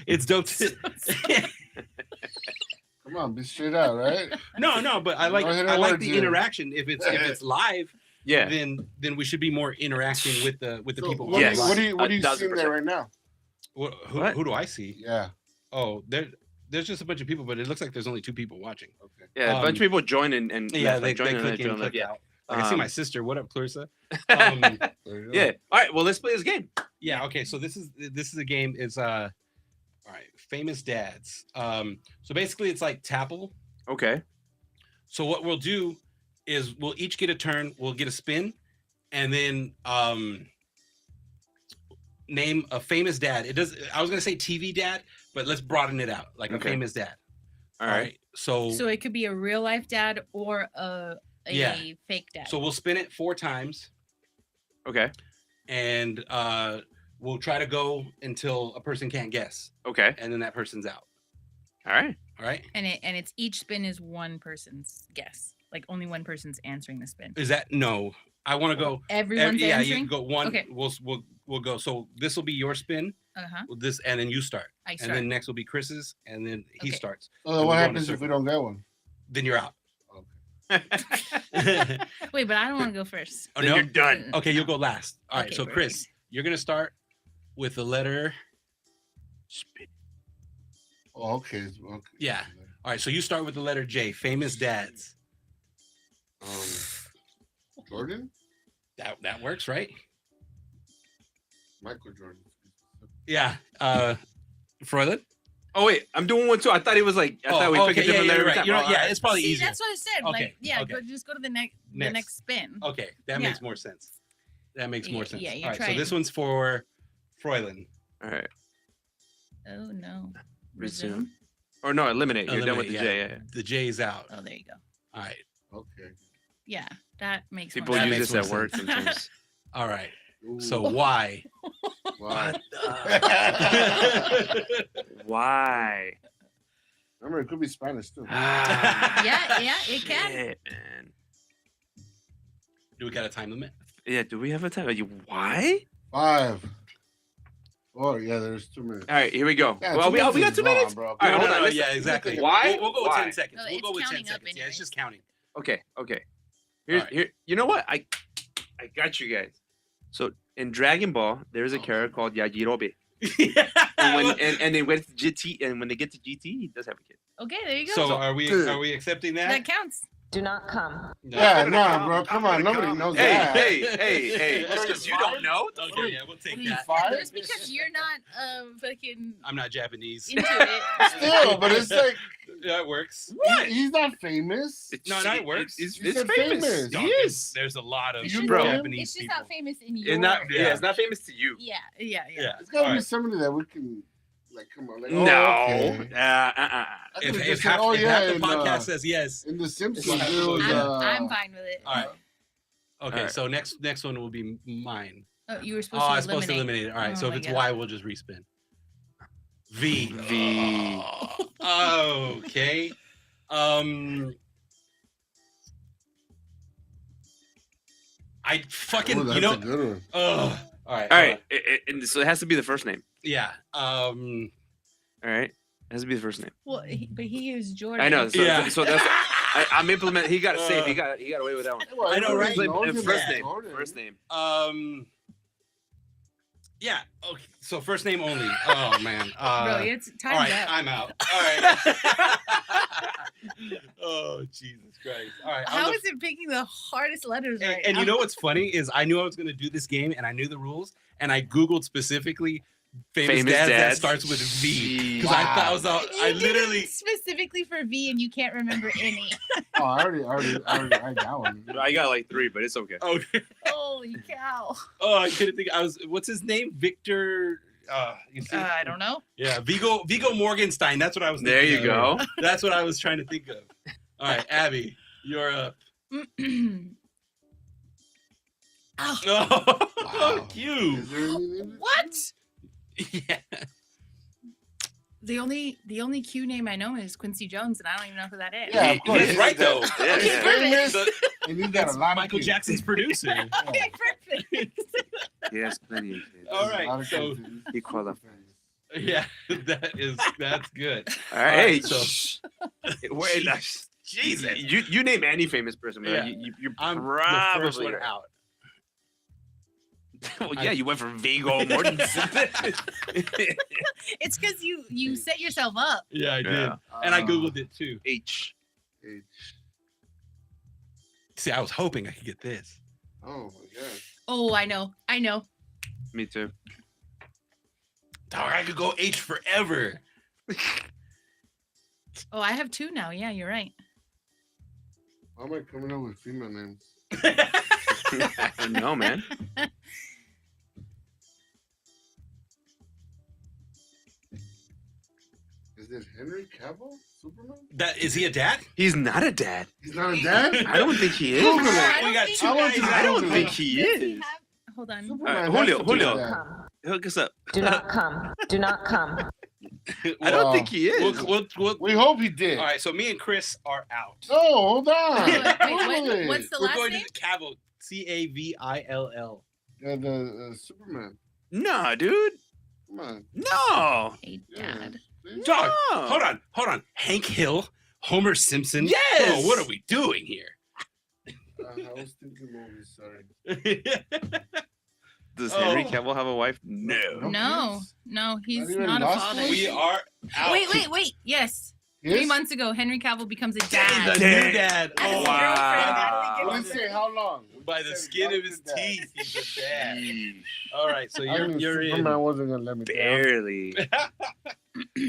Speaker 1: it's dope.
Speaker 5: Come on, be straight out, right?
Speaker 1: No, but I like
Speaker 5: No hidden
Speaker 1: I like
Speaker 5: words
Speaker 1: the
Speaker 5: here.
Speaker 1: interaction. If it's live,
Speaker 7: Yeah.
Speaker 1: then we should be more interacting with the
Speaker 5: So
Speaker 1: people.
Speaker 5: what,
Speaker 7: Yes.
Speaker 5: what do you
Speaker 7: 1000%.
Speaker 5: see there right now?
Speaker 1: Who do I see?
Speaker 5: Yeah.
Speaker 1: Oh, there's just a bunch of people, but it looks like there's only 2 people watching.
Speaker 5: Okay.
Speaker 7: Yeah. A bunch of people join and
Speaker 1: Yeah,
Speaker 7: left,
Speaker 1: they
Speaker 7: like, join and
Speaker 1: click
Speaker 7: left,
Speaker 1: in,
Speaker 7: join and left,
Speaker 1: click
Speaker 7: yeah.
Speaker 1: out. Like, I see my
Speaker 7: Um,
Speaker 1: sister. What up, Clarissa?
Speaker 5: There you go.
Speaker 7: Yeah. All right. Well, let's play this game.
Speaker 1: Yeah. Okay. So this is a game. It's all right. Famous dads. So basically, it's like Tapple.
Speaker 7: Okay.
Speaker 1: So what we'll do is we'll each get a turn. We'll get a spin, and then name a famous dad. It does. I was gonna say TV dad, but let's broaden it out. Like a
Speaker 7: Okay.
Speaker 1: famous dad.
Speaker 7: All right.
Speaker 1: So
Speaker 4: So it could be a real life dad or a
Speaker 1: Yeah.
Speaker 4: fake dad.
Speaker 1: so we'll spin it 4 times,
Speaker 7: Okay.
Speaker 1: and we'll try to go until a person can't guess,
Speaker 7: Okay.
Speaker 1: and then that person's out.
Speaker 7: All right.
Speaker 1: All right.
Speaker 4: And it's each spin is one person's guess. Like only one person's answering the spin.
Speaker 1: Is that no? I want to go.
Speaker 4: Everyone's
Speaker 1: Yeah,
Speaker 4: answering.
Speaker 1: you can go one.
Speaker 4: Okay.
Speaker 1: We'll go. So this will be your spin. This and then you start.
Speaker 4: I start.
Speaker 1: And then next will be Chris's, and then he
Speaker 4: Okay.
Speaker 1: starts.
Speaker 5: So
Speaker 1: And
Speaker 5: what
Speaker 1: we go in a
Speaker 5: happens if we
Speaker 1: circle.
Speaker 5: don't get one?
Speaker 1: Then you're out.
Speaker 4: Wait, but I don't want to go first.
Speaker 1: Oh,
Speaker 7: Then
Speaker 1: no?
Speaker 7: you're done.
Speaker 1: Okay, you'll go last. All right.
Speaker 4: Okay,
Speaker 1: So Chris,
Speaker 4: perfect.
Speaker 1: you're gonna start with the letter.
Speaker 5: Oh, okay. Okay.
Speaker 1: Yeah. All right. So you start with the letter J. Famous dads.
Speaker 5: Jordan?
Speaker 1: That works, right?
Speaker 5: Michael Jordan.
Speaker 1: Yeah. Froylan.
Speaker 7: Oh wait, I'm doing one too. I thought it was like I thought we picked a different letter every time.
Speaker 1: You know,
Speaker 7: Oh,
Speaker 1: yeah,
Speaker 7: alright.
Speaker 1: it's probably
Speaker 4: See,
Speaker 1: easier.
Speaker 4: that's what I said.
Speaker 1: Okay,
Speaker 4: Like, yeah,
Speaker 1: okay.
Speaker 4: just go to the next spin.
Speaker 1: Okay, that
Speaker 4: Yeah.
Speaker 1: makes more sense. That makes more sense.
Speaker 4: Yeah, you're
Speaker 1: All right, so
Speaker 4: trying.
Speaker 1: this one's for Froylan.
Speaker 7: All right.
Speaker 4: Oh no.
Speaker 7: Resume. Or no, eliminate. You're done with the
Speaker 1: Eliminate,
Speaker 7: J. Yeah.
Speaker 1: The J is out.
Speaker 4: Oh, there you go.
Speaker 1: All right.
Speaker 5: Okay.
Speaker 4: Yeah, that makes
Speaker 7: People
Speaker 4: more
Speaker 1: That
Speaker 7: use
Speaker 1: makes
Speaker 7: this
Speaker 1: more
Speaker 7: at work
Speaker 1: sense.
Speaker 7: sometimes.
Speaker 1: All right.
Speaker 5: Ooh,
Speaker 1: So why?
Speaker 5: wow.
Speaker 7: Why?
Speaker 5: Remember, it could be Spanish too.
Speaker 4: Yeah, it can.
Speaker 7: Shit, man.
Speaker 1: Do we got a time limit?
Speaker 7: Yeah. Do we have a time? Are you why?
Speaker 5: 5. Oh yeah, there's 2 minutes.
Speaker 7: All right, here we go.
Speaker 5: Yeah,
Speaker 7: well,
Speaker 5: 2
Speaker 7: we
Speaker 5: minutes
Speaker 7: got
Speaker 5: is
Speaker 7: 2
Speaker 5: long,
Speaker 7: minutes.
Speaker 5: bro.
Speaker 7: All right,
Speaker 1: No,
Speaker 7: hold
Speaker 1: no,
Speaker 7: on.
Speaker 1: no,
Speaker 7: Listen.
Speaker 1: yeah, exactly.
Speaker 7: Why?
Speaker 1: We'll go with
Speaker 7: Why?
Speaker 1: 10 seconds.
Speaker 4: No,
Speaker 1: We'll
Speaker 4: it's
Speaker 1: go with 10
Speaker 4: counting up
Speaker 1: seconds. Yeah, it's
Speaker 4: anyways.
Speaker 1: just counting.
Speaker 7: Okay.
Speaker 1: All right.
Speaker 7: Here. You know what? I got you guys. So in Dragon Ball, there's a character called Yajirobe. And when and they went to GT, and when they get to GT, he does have a kid.
Speaker 4: Okay, there you go.
Speaker 1: So are we accepting that?
Speaker 4: that counts.
Speaker 8: Do not come.
Speaker 1: No.
Speaker 5: Yeah, nah, bro. Come on, nobody knows that.
Speaker 7: Hey! Just because you don't know.
Speaker 1: Okay, yeah, we'll take
Speaker 5: What are you,
Speaker 1: that.
Speaker 5: 5?
Speaker 4: Just because you're not fucking
Speaker 1: I'm not Japanese.
Speaker 4: into it.
Speaker 5: Still, but it's like
Speaker 1: Yeah, it works.
Speaker 5: he's not famous.
Speaker 1: No, it works.
Speaker 7: It's
Speaker 5: You said
Speaker 7: famous.
Speaker 5: famous.
Speaker 7: He
Speaker 1: Don't-
Speaker 7: is.
Speaker 1: There's a lot of
Speaker 5: You know
Speaker 7: Bro.
Speaker 5: him?
Speaker 1: Japanese
Speaker 4: It's just
Speaker 1: people.
Speaker 4: not famous in
Speaker 7: It's
Speaker 4: your.
Speaker 7: not.
Speaker 1: Yeah.
Speaker 7: Yeah, it's not famous to you.
Speaker 4: Yeah.
Speaker 1: Yeah.
Speaker 5: It's gotta
Speaker 1: All
Speaker 5: be
Speaker 1: right.
Speaker 5: somebody that we can, like, come on. Like,
Speaker 7: No.
Speaker 5: okay.
Speaker 7: Uh.
Speaker 5: I could've
Speaker 1: If
Speaker 5: just
Speaker 1: half,
Speaker 5: said, oh
Speaker 1: if
Speaker 5: yeah,
Speaker 1: half the
Speaker 5: in,
Speaker 1: podcast says yes.
Speaker 5: in The Simpsons,
Speaker 1: It's
Speaker 5: there was,
Speaker 4: I'm fine with it.
Speaker 1: All right. Okay,
Speaker 7: Alright.
Speaker 1: so next one will be mine.
Speaker 4: Oh, you were
Speaker 1: Oh,
Speaker 4: supposed
Speaker 1: I
Speaker 4: to
Speaker 1: was supposed to
Speaker 4: eliminate.
Speaker 1: eliminate it. All right,
Speaker 4: Oh
Speaker 1: so if
Speaker 4: my
Speaker 1: it's
Speaker 4: God.
Speaker 1: Y, we'll just respin. V.
Speaker 7: V.
Speaker 1: Okay. I fucking
Speaker 5: oh, that's
Speaker 1: you know.
Speaker 5: a good one.
Speaker 1: All right.
Speaker 7: All right. And so it has to be the first name.
Speaker 1: Yeah.
Speaker 7: All right. It has to be the first name.
Speaker 4: Well, but he used Jordan.
Speaker 7: I know. So,
Speaker 1: Yeah.
Speaker 7: so that's. I'm implementing. He got it safe. He got away with that one.
Speaker 5: Well,
Speaker 1: I know, right?
Speaker 5: everybody knows him
Speaker 7: First
Speaker 5: as
Speaker 7: name.
Speaker 5: Jordan.
Speaker 7: First name.
Speaker 1: Yeah. Okay. So first name only. Oh man.
Speaker 4: Bro, it's
Speaker 1: all
Speaker 4: time's
Speaker 1: right.
Speaker 4: up.
Speaker 1: I'm out. All right. Oh Jesus Christ. All right. I'm
Speaker 4: How
Speaker 1: the
Speaker 4: is it picking the hardest letters right
Speaker 1: and
Speaker 4: now?
Speaker 1: you know what's funny is I knew I was going to do this game and I knew the rules and I googled specifically famous dads that starts with V because I thought I was all,
Speaker 4: You
Speaker 1: I
Speaker 4: did
Speaker 1: literally
Speaker 4: it specifically for V, and you can't remember any.
Speaker 5: Oh, I got one.
Speaker 7: I got like 3, but it's okay.
Speaker 1: oh
Speaker 4: Holy cow!
Speaker 1: oh I couldn't think I was what's his name Victor you see
Speaker 4: I don't know.
Speaker 1: yeah Vigo Morgenstein that's what I was thinking
Speaker 7: There you
Speaker 1: of.
Speaker 7: go.
Speaker 1: That's what I was trying to think of. All right, Abby, you're up.
Speaker 4: Oh,
Speaker 1: Oh,
Speaker 5: Wow.
Speaker 1: you.
Speaker 5: Is there any name?
Speaker 4: what?
Speaker 1: Yeah.
Speaker 4: The only Q name I know is Quincy Jones, and I don't even know who that is.
Speaker 5: Yeah, of course.
Speaker 1: He's right though.
Speaker 7: Yeah,
Speaker 4: Okay,
Speaker 7: yeah.
Speaker 4: perfect.
Speaker 1: The-
Speaker 5: And he's got
Speaker 1: that's
Speaker 5: a lot
Speaker 1: Michael
Speaker 5: of kids.
Speaker 1: Jackson's producer.
Speaker 5: Yeah.
Speaker 4: Okay, perfect.
Speaker 7: He has plenty of kids.
Speaker 1: All
Speaker 5: There's a
Speaker 1: right,
Speaker 5: lot of
Speaker 1: so-
Speaker 5: kids.
Speaker 7: He qualifies.
Speaker 1: Yeah, that's good.
Speaker 7: All right. Hey,
Speaker 1: so-
Speaker 7: shh. Wait, Jesus. You name any famous person, man.
Speaker 1: Yeah.
Speaker 7: You're
Speaker 1: I'm
Speaker 7: probably
Speaker 1: the first one out.
Speaker 7: Well, yeah, you went for Vigo Mortensen.
Speaker 4: It's because you set yourself up.
Speaker 1: Yeah, I did.
Speaker 7: Yeah.
Speaker 1: And I googled it too.
Speaker 7: H.
Speaker 5: H.
Speaker 1: See, I was hoping I could get this.
Speaker 5: Oh my god.
Speaker 4: Oh, I know.
Speaker 7: Me too.
Speaker 1: Dog, I could go H forever.
Speaker 4: Oh, I have 2 now. Yeah, you're right.
Speaker 5: Why am I coming up with female names?
Speaker 7: I don't know, man.
Speaker 5: Is this Henry Cavill? Superman?
Speaker 1: That is he a dad?
Speaker 7: He's not a dad.
Speaker 5: He's not a dad?
Speaker 7: I don't think he is.
Speaker 5: Google it.
Speaker 4: I don't
Speaker 1: We got
Speaker 4: think
Speaker 1: two
Speaker 5: I want
Speaker 1: guys.
Speaker 5: to-
Speaker 7: I don't
Speaker 5: Google
Speaker 7: think
Speaker 5: it.
Speaker 7: he
Speaker 4: Does he
Speaker 7: is.
Speaker 4: have- Hold on.
Speaker 5: Superman
Speaker 7: Julio,
Speaker 5: has to be
Speaker 7: Julio.
Speaker 5: a dad.
Speaker 8: Come.
Speaker 7: Hook us up.
Speaker 8: Do not come. Do not come.
Speaker 7: I don't think he is.
Speaker 5: We hope he did.
Speaker 1: All right, so me and Chris are out.
Speaker 5: No, hold on.
Speaker 4: Wait, what's the
Speaker 1: We're
Speaker 4: last
Speaker 1: going
Speaker 4: name?
Speaker 1: to the Cavill. Cavill.
Speaker 5: The Superman.
Speaker 7: No, dude.
Speaker 5: Come on.
Speaker 7: No.
Speaker 4: Hey,
Speaker 5: Yeah.
Speaker 4: Dad.
Speaker 5: See?
Speaker 1: Dog,
Speaker 7: No.
Speaker 1: hold on. Hank Hill, Homer Simpson.
Speaker 7: Yes!
Speaker 1: Oh, what are we doing here?
Speaker 5: I was thinking movies. Sorry.
Speaker 7: Does Henry
Speaker 1: Oh.
Speaker 7: Cavill have a wife? No.
Speaker 4: No, no, he's
Speaker 5: even
Speaker 4: not a
Speaker 5: lost
Speaker 4: father.
Speaker 5: one?
Speaker 1: We are out.
Speaker 4: Wait. Yes. 3
Speaker 5: Yes?
Speaker 4: months ago, Henry Cavill becomes a
Speaker 1: The
Speaker 4: dad.
Speaker 1: new dad.
Speaker 4: As his
Speaker 1: Oh,
Speaker 4: girlfriend,
Speaker 5: What did he say? How long?
Speaker 1: By the skin of his teeth, he's a dad.
Speaker 7: Yeesh.
Speaker 1: All right, so
Speaker 5: I knew
Speaker 1: you're in.
Speaker 5: Superman wasn't gonna let me down.
Speaker 7: Barely.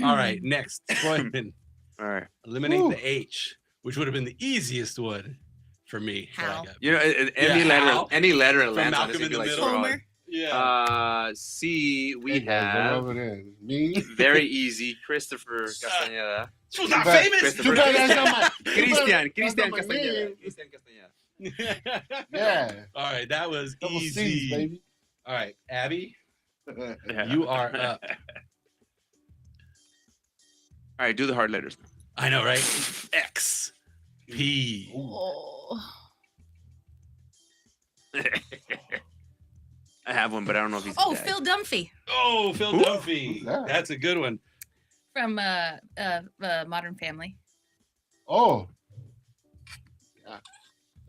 Speaker 1: All right, next. Freudman.
Speaker 7: All right.
Speaker 1: Eliminate
Speaker 5: Whew.
Speaker 1: the H, which would have been the easiest one for me. that I
Speaker 4: How?
Speaker 1: got.
Speaker 7: You know, any
Speaker 1: Yeah,
Speaker 7: letter,
Speaker 1: Hal?
Speaker 7: any letter
Speaker 1: From
Speaker 7: lands on
Speaker 1: Malcolm
Speaker 7: this,
Speaker 1: in
Speaker 7: it'd be
Speaker 1: the
Speaker 7: like
Speaker 1: Middle?
Speaker 7: so
Speaker 4: Homer.
Speaker 7: hard.
Speaker 1: Yeah.
Speaker 7: C, we
Speaker 5: Hey, guys,
Speaker 7: have
Speaker 5: over there. Me.
Speaker 7: very easy. Christopher Castañeda.
Speaker 1: This was not
Speaker 5: Too bad-
Speaker 1: famous.
Speaker 7: Christopher-
Speaker 5: Too bad that's not my.
Speaker 7: Cristian
Speaker 5: that's not my
Speaker 7: Castañeda.
Speaker 5: name.
Speaker 7: Cristian Castañeda.
Speaker 5: Yeah.
Speaker 1: All right, that was
Speaker 5: Double
Speaker 1: easy.
Speaker 5: C's, baby.
Speaker 1: All right, Abby,
Speaker 7: Yeah.
Speaker 1: you are up.
Speaker 7: All right, do the hard letters.
Speaker 1: I know, right? X, P.
Speaker 4: Oh.
Speaker 7: I have one, but I don't know if he's.
Speaker 4: Oh,
Speaker 7: dead.
Speaker 4: Phil Dunphy
Speaker 1: Oh, Phil
Speaker 7: Who?
Speaker 1: Dunphy.
Speaker 5: Who's that?
Speaker 1: That's a good one.
Speaker 4: from Modern Family.
Speaker 5: Oh. Yeah.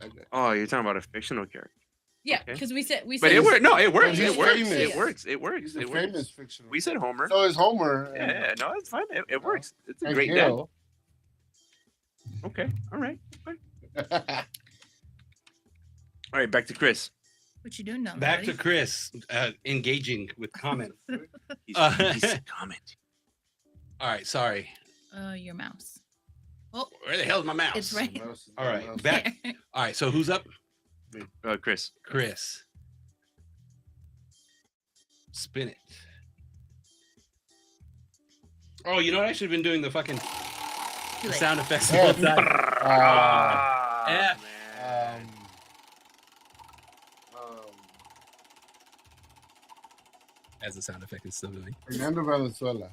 Speaker 5: Okay.
Speaker 7: Oh, you're talking about a fictional character.
Speaker 4: Yeah,
Speaker 7: Okay.
Speaker 4: because we said
Speaker 7: But it works. No, it works.
Speaker 5: He's
Speaker 7: It works.
Speaker 5: famous.
Speaker 7: It works. It works.
Speaker 5: He's a
Speaker 7: It works.
Speaker 5: famous fictional.
Speaker 7: We said Homer.
Speaker 5: So is Homer.
Speaker 7: Yeah, no, it's fine. It works. It's a
Speaker 5: and
Speaker 7: great dad.
Speaker 5: Hill.
Speaker 7: Okay. All right. All right. Back to Chris.
Speaker 4: What you doing now?
Speaker 1: Back to
Speaker 4: buddy?
Speaker 1: Chris, engaging with comments.
Speaker 7: He's,
Speaker 1: Uh,
Speaker 7: he's comment.
Speaker 1: All right, sorry.
Speaker 4: Your mouse.
Speaker 1: Where the hell is my mouse?
Speaker 4: It's right.
Speaker 1: All right, back. All right, so who's up?
Speaker 7: Chris.
Speaker 1: Chris. Spin it. Oh, you know what? I should have been doing the fucking
Speaker 4: Too late.
Speaker 1: sound effects the
Speaker 5: Yeah.
Speaker 1: whole time. F.
Speaker 7: Man.
Speaker 1: As the sound effect is still doing.
Speaker 5: Fernando Valenzuela.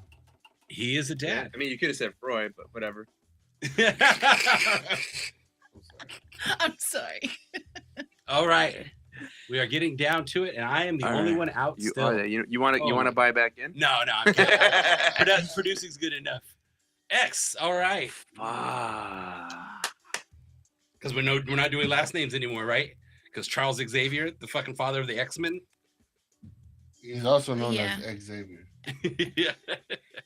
Speaker 1: He is a
Speaker 7: Yeah,
Speaker 1: dad.
Speaker 7: I mean, you could have said Freud, but whatever.
Speaker 4: I'm sorry.
Speaker 1: All right. We are getting down to it, and I am the
Speaker 7: All
Speaker 1: only
Speaker 7: right.
Speaker 1: one out
Speaker 7: You
Speaker 1: still.
Speaker 7: are you want to
Speaker 1: Oh.
Speaker 7: you want to buy back in?
Speaker 1: No, I'm kidding. Producing's good enough. X. All right. Because we're not doing last names anymore, right? Because Charles Xavier, the fucking father of the X-Men.
Speaker 5: He's also known
Speaker 4: Yeah.
Speaker 5: as Xavier.
Speaker 1: Yeah.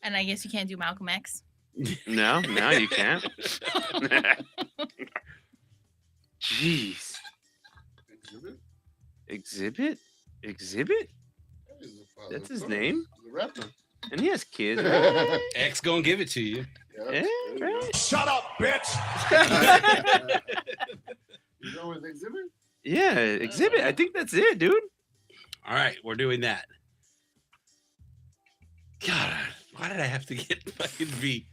Speaker 4: And I guess you can't do Malcolm X.
Speaker 7: No, you can't. Jeez.
Speaker 5: Exhibit?
Speaker 7: Exhibit?
Speaker 5: That is the father,
Speaker 7: That's
Speaker 5: of
Speaker 7: his
Speaker 5: course.
Speaker 7: name?
Speaker 5: The rapper.
Speaker 7: And he has kids. Right?
Speaker 1: X gonna give it to you.
Speaker 5: Yeah,
Speaker 7: Yeah,
Speaker 5: there you go.
Speaker 7: right.
Speaker 3: Shut up, bitch!
Speaker 5: You know with Exhibit?
Speaker 7: Yeah, exhibit. I think that's it, dude.
Speaker 1: All right, we're doing that. God, why did I have to get fucking V?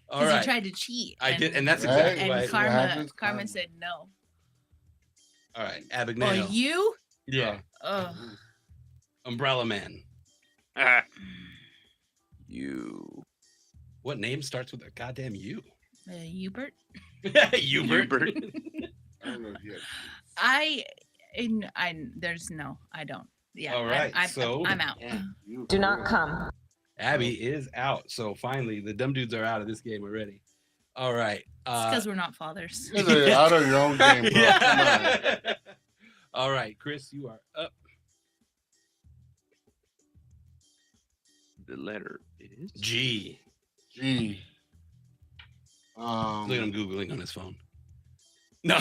Speaker 1: All
Speaker 4: Because
Speaker 1: right,
Speaker 4: you tried to cheat.
Speaker 1: I did, and that's
Speaker 5: Right.
Speaker 1: exactly
Speaker 4: And
Speaker 1: why.
Speaker 5: What
Speaker 4: Karma
Speaker 5: happens?
Speaker 4: Karma said no.
Speaker 1: All right,
Speaker 4: Or
Speaker 1: Abagnale.
Speaker 4: you?
Speaker 1: Yeah,
Speaker 4: Oh,
Speaker 1: Umbrella Man.
Speaker 7: Ah. You.
Speaker 1: What name starts with a goddamn U?
Speaker 4: Hubert.
Speaker 1: Hubert.
Speaker 7: Hubert.
Speaker 5: I don't know if he had
Speaker 4: There's no, I don't. Yeah.
Speaker 1: All right,
Speaker 4: I'm
Speaker 1: so-
Speaker 4: out.
Speaker 7: Yeah.
Speaker 5: you.
Speaker 8: Do not come.
Speaker 1: Abby is out. So finally, the dumb dudes are out of this game already. All right.
Speaker 4: It's because we're not fathers.
Speaker 5: You guys are out of your own game, bro. Come on.
Speaker 1: Yeah. All right, Chris, you are up.
Speaker 7: The letter is
Speaker 1: G.
Speaker 5: Gee.
Speaker 1: Look at him googling on his phone. No,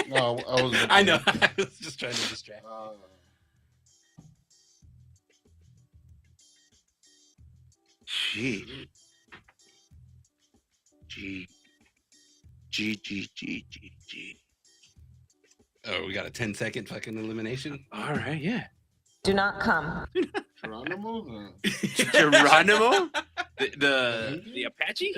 Speaker 5: No, I was.
Speaker 1: I know. I was just trying to distract.
Speaker 7: G. G. G. G. G. G. G.
Speaker 1: Oh, we got a 10-second fucking elimination.
Speaker 7: All right, yeah.
Speaker 8: Do not come.
Speaker 5: Geronimo?
Speaker 7: Geronimo, the Apache.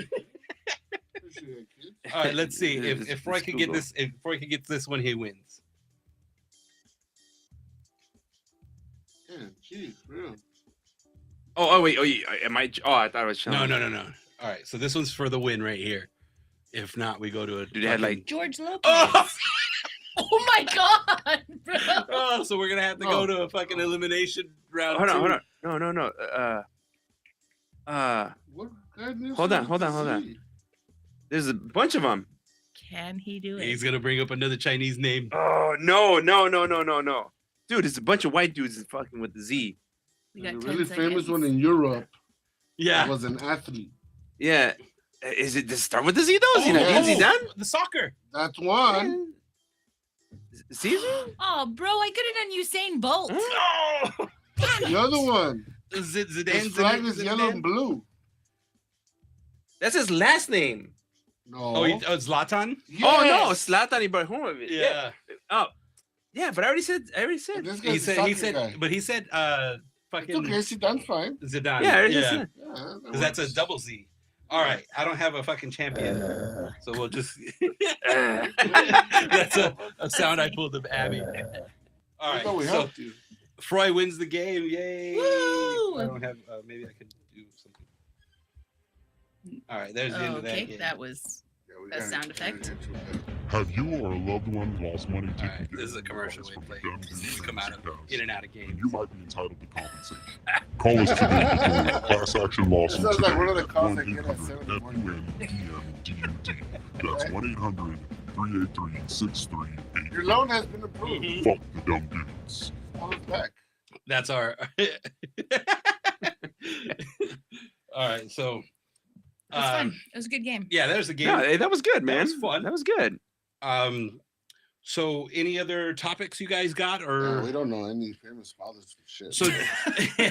Speaker 1: All right, let's see
Speaker 7: Let's-
Speaker 1: if Roy
Speaker 7: let's
Speaker 1: could get
Speaker 7: Google.
Speaker 1: this. If Roy could get this one, he wins.
Speaker 5: Yeah, gee, for real.
Speaker 7: Oh wait. Oh, am I? Oh, I thought it was
Speaker 1: No,
Speaker 7: challenge.
Speaker 1: no. All right, so this one's for the win right here. If not, we go to a.
Speaker 7: Dude, they had,
Speaker 1: fucking-
Speaker 7: like-
Speaker 4: George Lopez.
Speaker 1: Oh!
Speaker 4: Oh my god, bro.
Speaker 1: Oh, so we're gonna have to go to a fucking elimination round.
Speaker 7: Hold on,
Speaker 1: two.
Speaker 7: hold on. No.
Speaker 5: What goodness
Speaker 7: Hold on,
Speaker 5: is
Speaker 7: hold on, hold on.
Speaker 5: disease?
Speaker 7: There's a bunch of them.
Speaker 4: Can he do it?
Speaker 1: He's gonna bring up another Chinese name.
Speaker 7: Oh no. Dude, it's a bunch of white dudes fucking with the Z.
Speaker 4: We
Speaker 5: There's
Speaker 4: got
Speaker 5: a
Speaker 4: 10
Speaker 5: really famous
Speaker 4: seconds.
Speaker 5: one in Europe.
Speaker 1: Yeah.
Speaker 5: Was an athlete.
Speaker 7: Yeah. Does it start with the Z though?
Speaker 5: yes.
Speaker 7: Zidane?
Speaker 1: The soccer.
Speaker 5: That's one.
Speaker 7: Caesar?
Speaker 4: Oh, bro, I could have done Usain Bolt.
Speaker 1: No.
Speaker 5: The other one.
Speaker 1: Zidane.
Speaker 5: His flag is yellow and blue.
Speaker 7: That's his last name.
Speaker 5: No.
Speaker 1: Oh, Zlatan.
Speaker 7: Oh no,
Speaker 5: Yes.
Speaker 7: Zlatan Ibrahimovic.
Speaker 1: Yeah.
Speaker 7: Oh, yeah, but I already said.
Speaker 5: This
Speaker 1: He
Speaker 5: guy's a
Speaker 1: said.
Speaker 5: soccer
Speaker 1: He said.
Speaker 5: guy.
Speaker 1: But he said.
Speaker 5: It's
Speaker 1: Fucking
Speaker 5: okay. Zidane's fine.
Speaker 1: Zidane.
Speaker 7: Yeah, I already
Speaker 1: yeah.
Speaker 7: said.
Speaker 5: Yeah, that
Speaker 1: Because that's a
Speaker 5: works.
Speaker 1: double Z. All right, I don't have a fucking champion, so we'll just. That's a sound I pulled of Abby. All
Speaker 5: I
Speaker 1: right,
Speaker 5: thought we
Speaker 1: so
Speaker 5: helped you.
Speaker 1: Froy wins the game. Yay!
Speaker 4: Woo!
Speaker 1: I don't have. Maybe I could do something. All right, there's the end of that
Speaker 4: Okay,
Speaker 1: game.
Speaker 4: that was
Speaker 5: Yeah, we
Speaker 4: a
Speaker 5: gotta-
Speaker 4: sound effect.
Speaker 6: Have you or a loved one lost money
Speaker 1: All
Speaker 6: taking
Speaker 1: right, this is a commercial we play. These come out of in and out of games.
Speaker 6: You might be entitled to compensation. Call us today before a class action lawsuit.
Speaker 5: Sounds like one of the
Speaker 6: today.
Speaker 5: calls I get at 7 in the morning.
Speaker 6: 1-800-FUNDUD. That's 1-800-383-6388.
Speaker 5: Your loan has been approved.
Speaker 6: Fuck the dumb dudes.
Speaker 5: Call us back.
Speaker 1: That's our. All right, so.
Speaker 4: It was fun. It was a good game.
Speaker 1: Yeah, there's the game.
Speaker 7: Yeah, hey, that was good, man.
Speaker 1: was fun.
Speaker 7: That was good.
Speaker 1: So any other topics you guys got,
Speaker 5: Yeah,
Speaker 1: or
Speaker 5: we don't know any famous fathers and shit.
Speaker 1: so?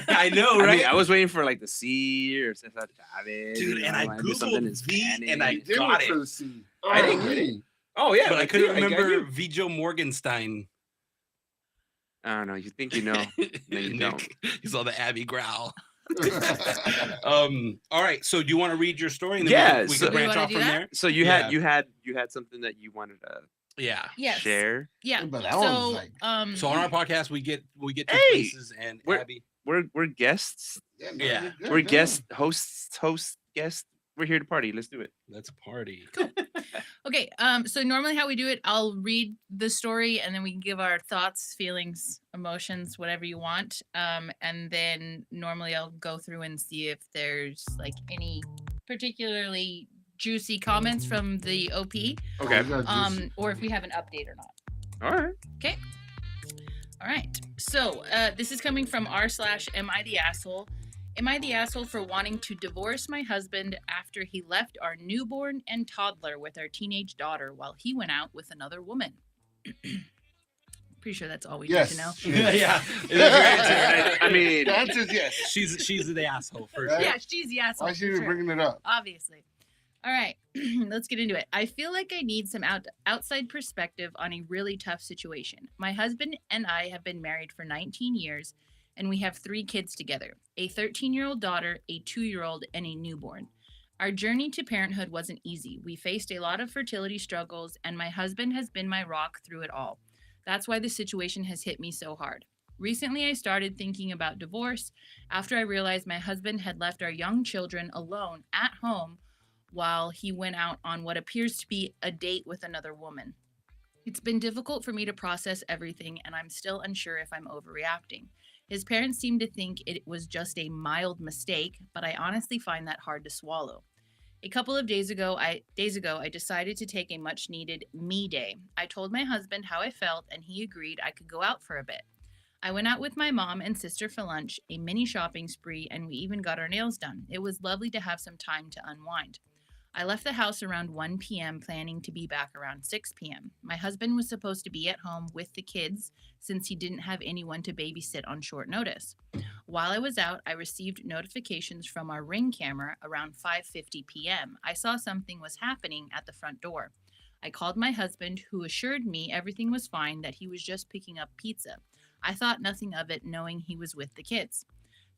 Speaker 1: I know,
Speaker 7: I
Speaker 1: right?
Speaker 7: mean, I was waiting for like the C or Cesar Chavez.
Speaker 1: Dude,
Speaker 7: you know,
Speaker 1: and I
Speaker 7: wanted to do something in
Speaker 1: Googled V
Speaker 7: Spanish.
Speaker 1: and I
Speaker 5: You did
Speaker 1: got
Speaker 5: look
Speaker 1: it.
Speaker 5: for the C.
Speaker 7: I didn't
Speaker 5: Oh,
Speaker 7: get it.
Speaker 5: me.
Speaker 7: Oh yeah,
Speaker 1: but I
Speaker 7: like,
Speaker 1: couldn't
Speaker 7: dude,
Speaker 1: remember
Speaker 7: you.
Speaker 1: Vijo Morgenstein.
Speaker 7: I don't know. You think you know? No, you don't.
Speaker 1: Nick, you saw the Abby growl. All right. So do you want to read your story and then
Speaker 7: Yeah,
Speaker 1: we
Speaker 7: so-
Speaker 1: can branch
Speaker 4: We wanna
Speaker 1: off
Speaker 4: do
Speaker 1: from
Speaker 4: that?
Speaker 1: there?
Speaker 7: So you had something that you wanted to
Speaker 1: Yeah.
Speaker 4: Yes.
Speaker 7: share.
Speaker 4: Yeah.
Speaker 5: But that one's
Speaker 4: So,
Speaker 5: like-
Speaker 1: So on our podcast, we get two
Speaker 7: Hey,
Speaker 1: places, and
Speaker 7: we're-
Speaker 1: Abby.
Speaker 7: We're guests.
Speaker 5: Yeah.
Speaker 1: Yeah.
Speaker 5: you're good,
Speaker 7: We're
Speaker 5: yeah.
Speaker 7: guests, hosts, guests. We're here to party. Let's do it.
Speaker 1: Let's party.
Speaker 4: Okay. So normally how we do it, I'll read the story and then we can give our thoughts, feelings, emotions, whatever you want. And then normally I'll go through and see if there's like any particularly juicy comments from the OP,
Speaker 5: Oh, you got juicy.
Speaker 4: or if we have an update or not.
Speaker 7: All right.
Speaker 4: Okay. All right. So this is coming from r/am I the asshole. Am I the asshole for wanting to divorce my husband after he left our newborn and toddler with our teenage daughter while he went out with another woman? Pretty sure that's all we need to know.
Speaker 5: Yes.
Speaker 1: Yeah. That's your answer, right?
Speaker 7: I mean,
Speaker 5: The answer is yes.
Speaker 1: She's the asshole for
Speaker 5: Right?
Speaker 1: sure.
Speaker 4: Yeah, she's the asshole.
Speaker 5: Why
Speaker 4: for
Speaker 5: should you
Speaker 4: sure.
Speaker 5: bringing it up?
Speaker 4: Obviously. All right, let's get into it. I feel like I need some outside perspective on a really tough situation. My husband and I have been married for 19 years, and we have 3 kids together, a 13-year-old daughter, a 2-year-old, and a newborn. Our journey to parenthood wasn't easy. We faced a lot of fertility struggles, and my husband has been my rock through it all. That's why the situation has hit me so hard. Recently, I started thinking about divorce after I realized my husband had left our young children alone at home while he went out on what appears to be a date with another woman. It's been difficult for me to process everything, and I'm still unsure if I'm overreacting. His parents seem to think it was just a mild mistake, but I honestly find that hard to swallow. A couple of days ago, I decided to take a much-needed me day. I told my husband how I felt, and he agreed I could go out for a bit. I went out with my mom and sister for lunch, a mini shopping spree, and we even got our nails done. It was lovely to have some time to unwind. I left the house around 1 p.m., planning to be back around 6 p.m. My husband was supposed to be at home with the kids since he didn't have anyone to babysit on short notice. While I was out, I received notifications from our Ring camera around 5:50 p.m. I saw something was happening at the front door. I called my husband, who assured me everything was fine, that he was just picking up pizza. I thought nothing of it, knowing he was with the kids.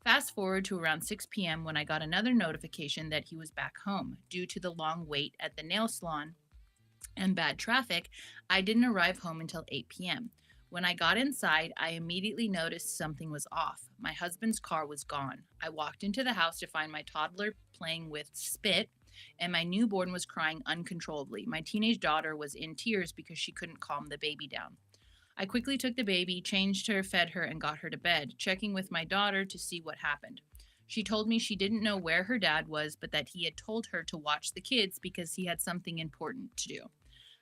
Speaker 4: Fast forward to around 6 p.m. when I got another notification that he was back home. Due to the long wait at the nail salon and bad traffic, I didn't arrive home until 8 p.m. When I got inside, I immediately noticed something was off. My husband's car was gone. I walked into the house to find my toddler playing with spit, and my newborn was crying uncontrollably. My teenage daughter was in tears because she couldn't calm the baby down. I quickly took the baby, changed her, fed her, and got her to bed, checking with my daughter to see what happened. She told me she didn't know where her dad was, but that he had told her to watch the kids because he had something important to do.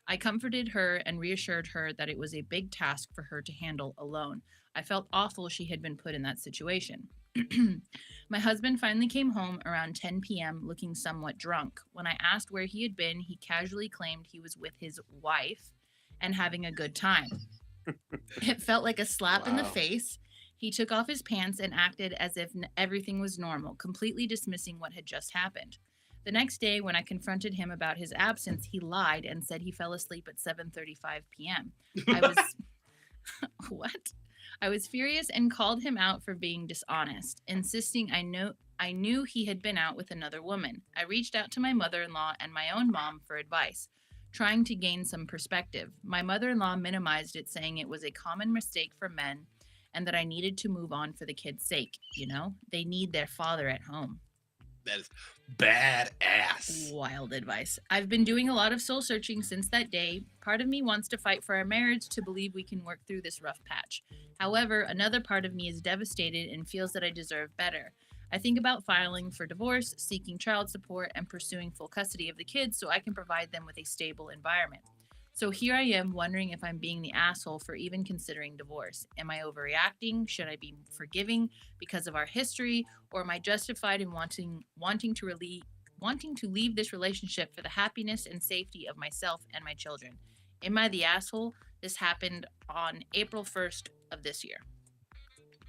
Speaker 4: I comforted her and reassured her that it was a big task for her to handle alone. I felt awful she had been put in that situation. My husband finally came home around 10 p.m. looking somewhat drunk. When I asked where he had been, he casually claimed he was with his wife and having a good time. It felt like a slap in the face. He took off his pants and acted as if everything was normal, completely dismissing what had just happened. The next day, when I confronted him about his absence, he lied and said he fell asleep at 7:35 p.m. I was what? I was furious and called him out for being dishonest, insisting I knew he had been out with another woman. I reached out to my mother-in-law and my own mom for advice, trying to gain some perspective. My mother-in-law minimized it, saying it was a common mistake for men and that I needed to move on for the kids' sake. You know, they need their father at home.
Speaker 1: That is badass.
Speaker 4: Wild advice. I've been doing a lot of soul searching since that day. Part of me wants to fight for our marriage to believe we can work through this rough patch. However, another part of me is devastated and feels that I deserve better. I think about filing for divorce, seeking child support, and pursuing full custody of the kids so I can provide them with a stable environment. So here I am wondering if I'm being the asshole for even considering divorce. Am I overreacting? Should I be forgiving because of our history? Or am I justified in wanting to leave this relationship for the happiness and safety of myself and my children? Am I the asshole? This happened on April 1st of this year.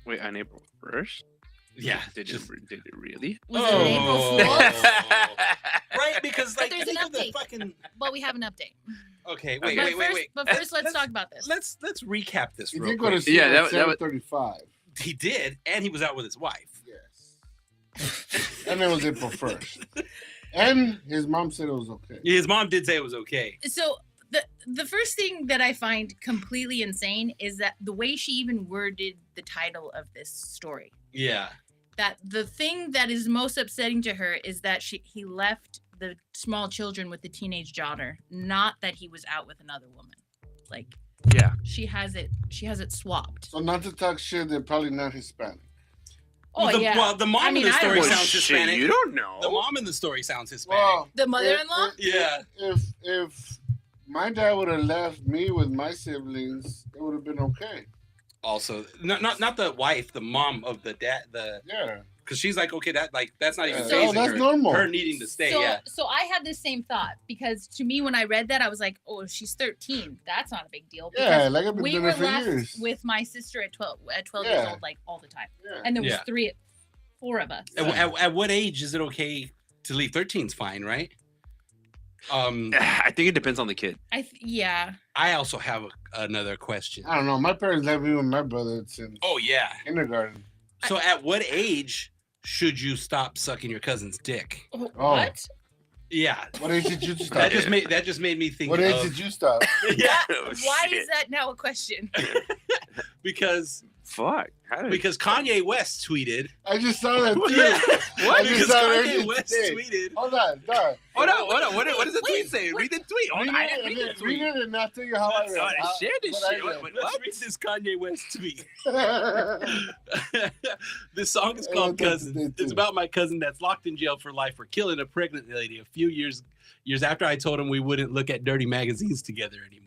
Speaker 7: Wait, on April 1st?
Speaker 1: Yeah.
Speaker 7: Did it really?
Speaker 4: Was it an April Fool's?
Speaker 1: Right, because
Speaker 4: But
Speaker 1: like
Speaker 4: there's
Speaker 1: think
Speaker 4: an
Speaker 1: of the
Speaker 4: update.
Speaker 1: fucking.
Speaker 4: But we have an update.
Speaker 1: Okay,
Speaker 4: But
Speaker 1: wait.
Speaker 4: first, let's talk about this.
Speaker 1: Let's recap this
Speaker 5: He
Speaker 1: real
Speaker 5: did go to
Speaker 1: quick.
Speaker 5: sleep
Speaker 7: Yeah,
Speaker 5: at
Speaker 7: that was-
Speaker 5: 7:35.
Speaker 1: He did, and he was out with his wife.
Speaker 5: Yes. And it was April 1st. And his mom said it was okay.
Speaker 1: His mom did say it was okay.
Speaker 4: So the first thing that I find completely insane is that the way she even worded the title of this story.
Speaker 1: Yeah.
Speaker 4: That the thing that is most upsetting to her is that he left the small children with the teenage daughter, not that he was out with another woman. Like,
Speaker 7: Yeah.
Speaker 4: she has it swapped.
Speaker 5: So not to talk shit, they're probably not Hispanic.
Speaker 4: Oh, yeah.
Speaker 1: Well, the mom
Speaker 4: I mean,
Speaker 1: in the
Speaker 4: I
Speaker 1: story
Speaker 4: don't know.
Speaker 1: sounds Hispanic.
Speaker 7: You don't know.
Speaker 1: The mom in the story sounds Hispanic.
Speaker 5: Well,
Speaker 4: The mother-in-law?
Speaker 1: Yeah.
Speaker 5: If my dad would have left me with my siblings, it would have been okay.
Speaker 1: Also, not the wife, the mom of the dad,
Speaker 5: Yeah.
Speaker 1: because she's like, okay, that's not even
Speaker 5: Yeah.
Speaker 1: phasing
Speaker 5: Oh, that's
Speaker 1: her.
Speaker 5: normal.
Speaker 1: Her needing to stay.
Speaker 4: So,
Speaker 1: Yeah.
Speaker 4: so I had the same thought because to me, when I read that, I was like, "Oh, she's 13. That's not a big deal."
Speaker 5: Yeah,
Speaker 4: Because
Speaker 5: like I've been
Speaker 4: we
Speaker 5: doing
Speaker 4: were
Speaker 5: it for
Speaker 4: left
Speaker 5: years.
Speaker 4: with my sister at 12 years
Speaker 5: Yeah.
Speaker 4: old, like all the time,
Speaker 5: Yeah.
Speaker 4: and there was
Speaker 1: Yeah.
Speaker 4: four of us.
Speaker 1: At what age is it okay to leave? 13's fine, right?
Speaker 7: I think it depends on the kid.
Speaker 4: Yeah.
Speaker 1: I also have another question.
Speaker 5: I don't know. My parents left me with my brother since
Speaker 1: Oh yeah.
Speaker 5: kindergarten.
Speaker 1: So at what age should you stop sucking your cousin's dick?
Speaker 4: What?
Speaker 1: Yeah.
Speaker 5: What age did you stop?
Speaker 1: That just made me think
Speaker 5: What age
Speaker 1: of,
Speaker 5: did you stop?
Speaker 1: yeah,
Speaker 7: Oh,
Speaker 4: Why
Speaker 7: shit.
Speaker 4: is that now a question?
Speaker 1: because
Speaker 7: Fuck. How did
Speaker 1: Kanye West tweeted.
Speaker 5: I just saw that too.
Speaker 1: Yeah.
Speaker 5: I
Speaker 1: Because
Speaker 5: just saw it
Speaker 1: Kanye
Speaker 5: earlier
Speaker 1: West
Speaker 5: today.
Speaker 1: tweeted.
Speaker 5: Hold on, dog.
Speaker 7: Hold on. What does the tweet
Speaker 4: Wait,
Speaker 7: say?
Speaker 4: what?
Speaker 7: Read the tweet. Hold on. I didn't read the
Speaker 5: Read
Speaker 7: tweet.
Speaker 5: it and I'll tell you how I read.
Speaker 7: Oh, share this
Speaker 5: what I
Speaker 7: shit.
Speaker 5: read.
Speaker 1: Let's read this Kanye West tweet.
Speaker 5: What
Speaker 1: This song is
Speaker 5: Oh,
Speaker 1: called
Speaker 5: that's
Speaker 1: Cousin.
Speaker 5: good,
Speaker 1: It's
Speaker 5: too.
Speaker 1: about my cousin that's locked in jail for life for killing a pregnant lady a few years after I told him we wouldn't look at dirty magazines together anymore.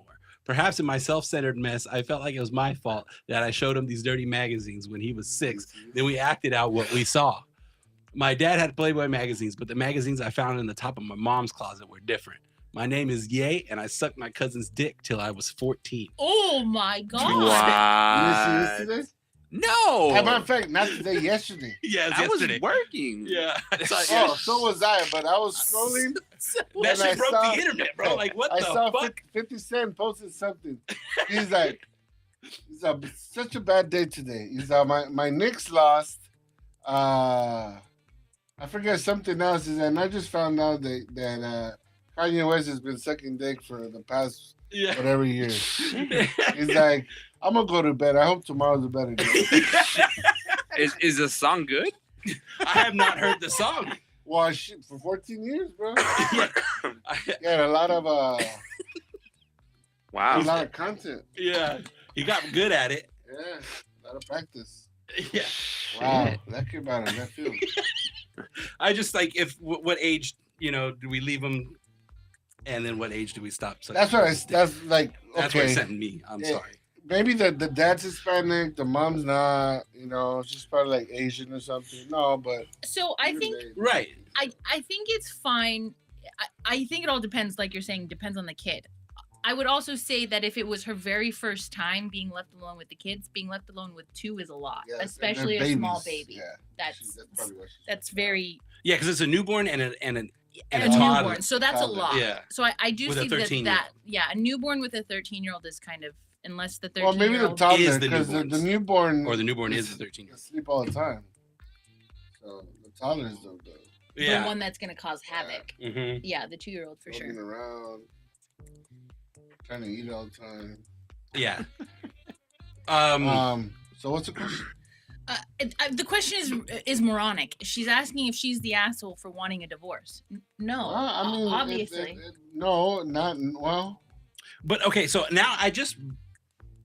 Speaker 1: Perhaps in my self-centered mess, I felt like it was my fault that I showed him these dirty magazines when he was 6. Then we acted out what we saw. My dad had Playboy magazines, but the magazines I found in the top of my mom's closet were different. My name is Ye, and I sucked my cousin's dick till I was 14.
Speaker 4: Oh my god!
Speaker 5: You
Speaker 7: What?
Speaker 5: didn't see this today?
Speaker 7: No.
Speaker 5: As a matter of fact, not today, yesterday.
Speaker 1: Yeah,
Speaker 7: I was
Speaker 1: yesterday.
Speaker 7: working.
Speaker 1: Yeah, I saw,
Speaker 5: Oh, so was I, but I was scrolling.
Speaker 1: that
Speaker 5: and I
Speaker 1: shit broke
Speaker 5: saw-
Speaker 1: the internet, bro. Like, what
Speaker 5: I
Speaker 1: the
Speaker 5: saw
Speaker 1: fuck?
Speaker 5: 50 Cent posted something. He's like, such a bad day today. He's my Knicks lost. I forget something else. And I just found out that Kanye West has been sucking dick for the past
Speaker 1: Yeah.
Speaker 5: whatever year. He's like, I'm gonna go to bed. I hope tomorrow's a better day.
Speaker 7: Is the song good?
Speaker 1: I have not heard the song.
Speaker 5: Well, shit, for 14 years, bro.
Speaker 1: Yeah.
Speaker 5: Yeah, a lot of
Speaker 7: Wow.
Speaker 5: a lot of content.
Speaker 1: Yeah. He got good at it.
Speaker 5: Yeah, a lot of practice.
Speaker 1: Yeah.
Speaker 5: Wow, that came out of left field.
Speaker 1: I just like what age, do we leave them, and then what age do we stop?
Speaker 5: That's what that's like.
Speaker 1: That's what
Speaker 5: Okay,
Speaker 1: it sent me. I'm
Speaker 5: Yeah.
Speaker 1: sorry.
Speaker 5: maybe the dad's Hispanic, the mom's not. She's probably like Asian or something. No, but
Speaker 4: So I think
Speaker 1: Right.
Speaker 4: I think it's fine. I think it all depends, like you're saying, depends on the kid. I would also say that if it was her very first time being left alone with the kids, being left alone with two is a lot,
Speaker 5: yeah, and they're
Speaker 4: especially a small
Speaker 5: babies.
Speaker 4: baby.
Speaker 5: Yeah,
Speaker 4: That's
Speaker 5: probably what she's
Speaker 4: that's very
Speaker 1: Yeah, because it's a newborn and a
Speaker 4: and
Speaker 1: a
Speaker 4: a
Speaker 1: toddler.
Speaker 4: newborn. So that's a
Speaker 5: Toddler.
Speaker 4: lot.
Speaker 1: Yeah.
Speaker 4: So I do
Speaker 1: With a
Speaker 4: see
Speaker 1: 13-year-old.
Speaker 4: a newborn with a 13-year-old is kind of, unless the 13-year-old.
Speaker 5: Well, maybe the toddler
Speaker 1: Is the
Speaker 5: because the
Speaker 1: newborns.
Speaker 5: newborn
Speaker 1: Or the newborn is the 13-year-old.
Speaker 5: sleep all the time. So the toddler is the
Speaker 1: Yeah.
Speaker 4: The one that's going to cause havoc.
Speaker 1: Mm-hmm.
Speaker 4: Yeah, the 2-year-old for sure.
Speaker 5: roaming around, trying to eat all the time.
Speaker 1: Yeah.
Speaker 5: So what's the question?
Speaker 4: The question is moronic. She's asking if she's the asshole for wanting a divorce. No,
Speaker 5: Well, I mean,
Speaker 4: obviously.
Speaker 5: no, not well.
Speaker 1: But okay, so now I just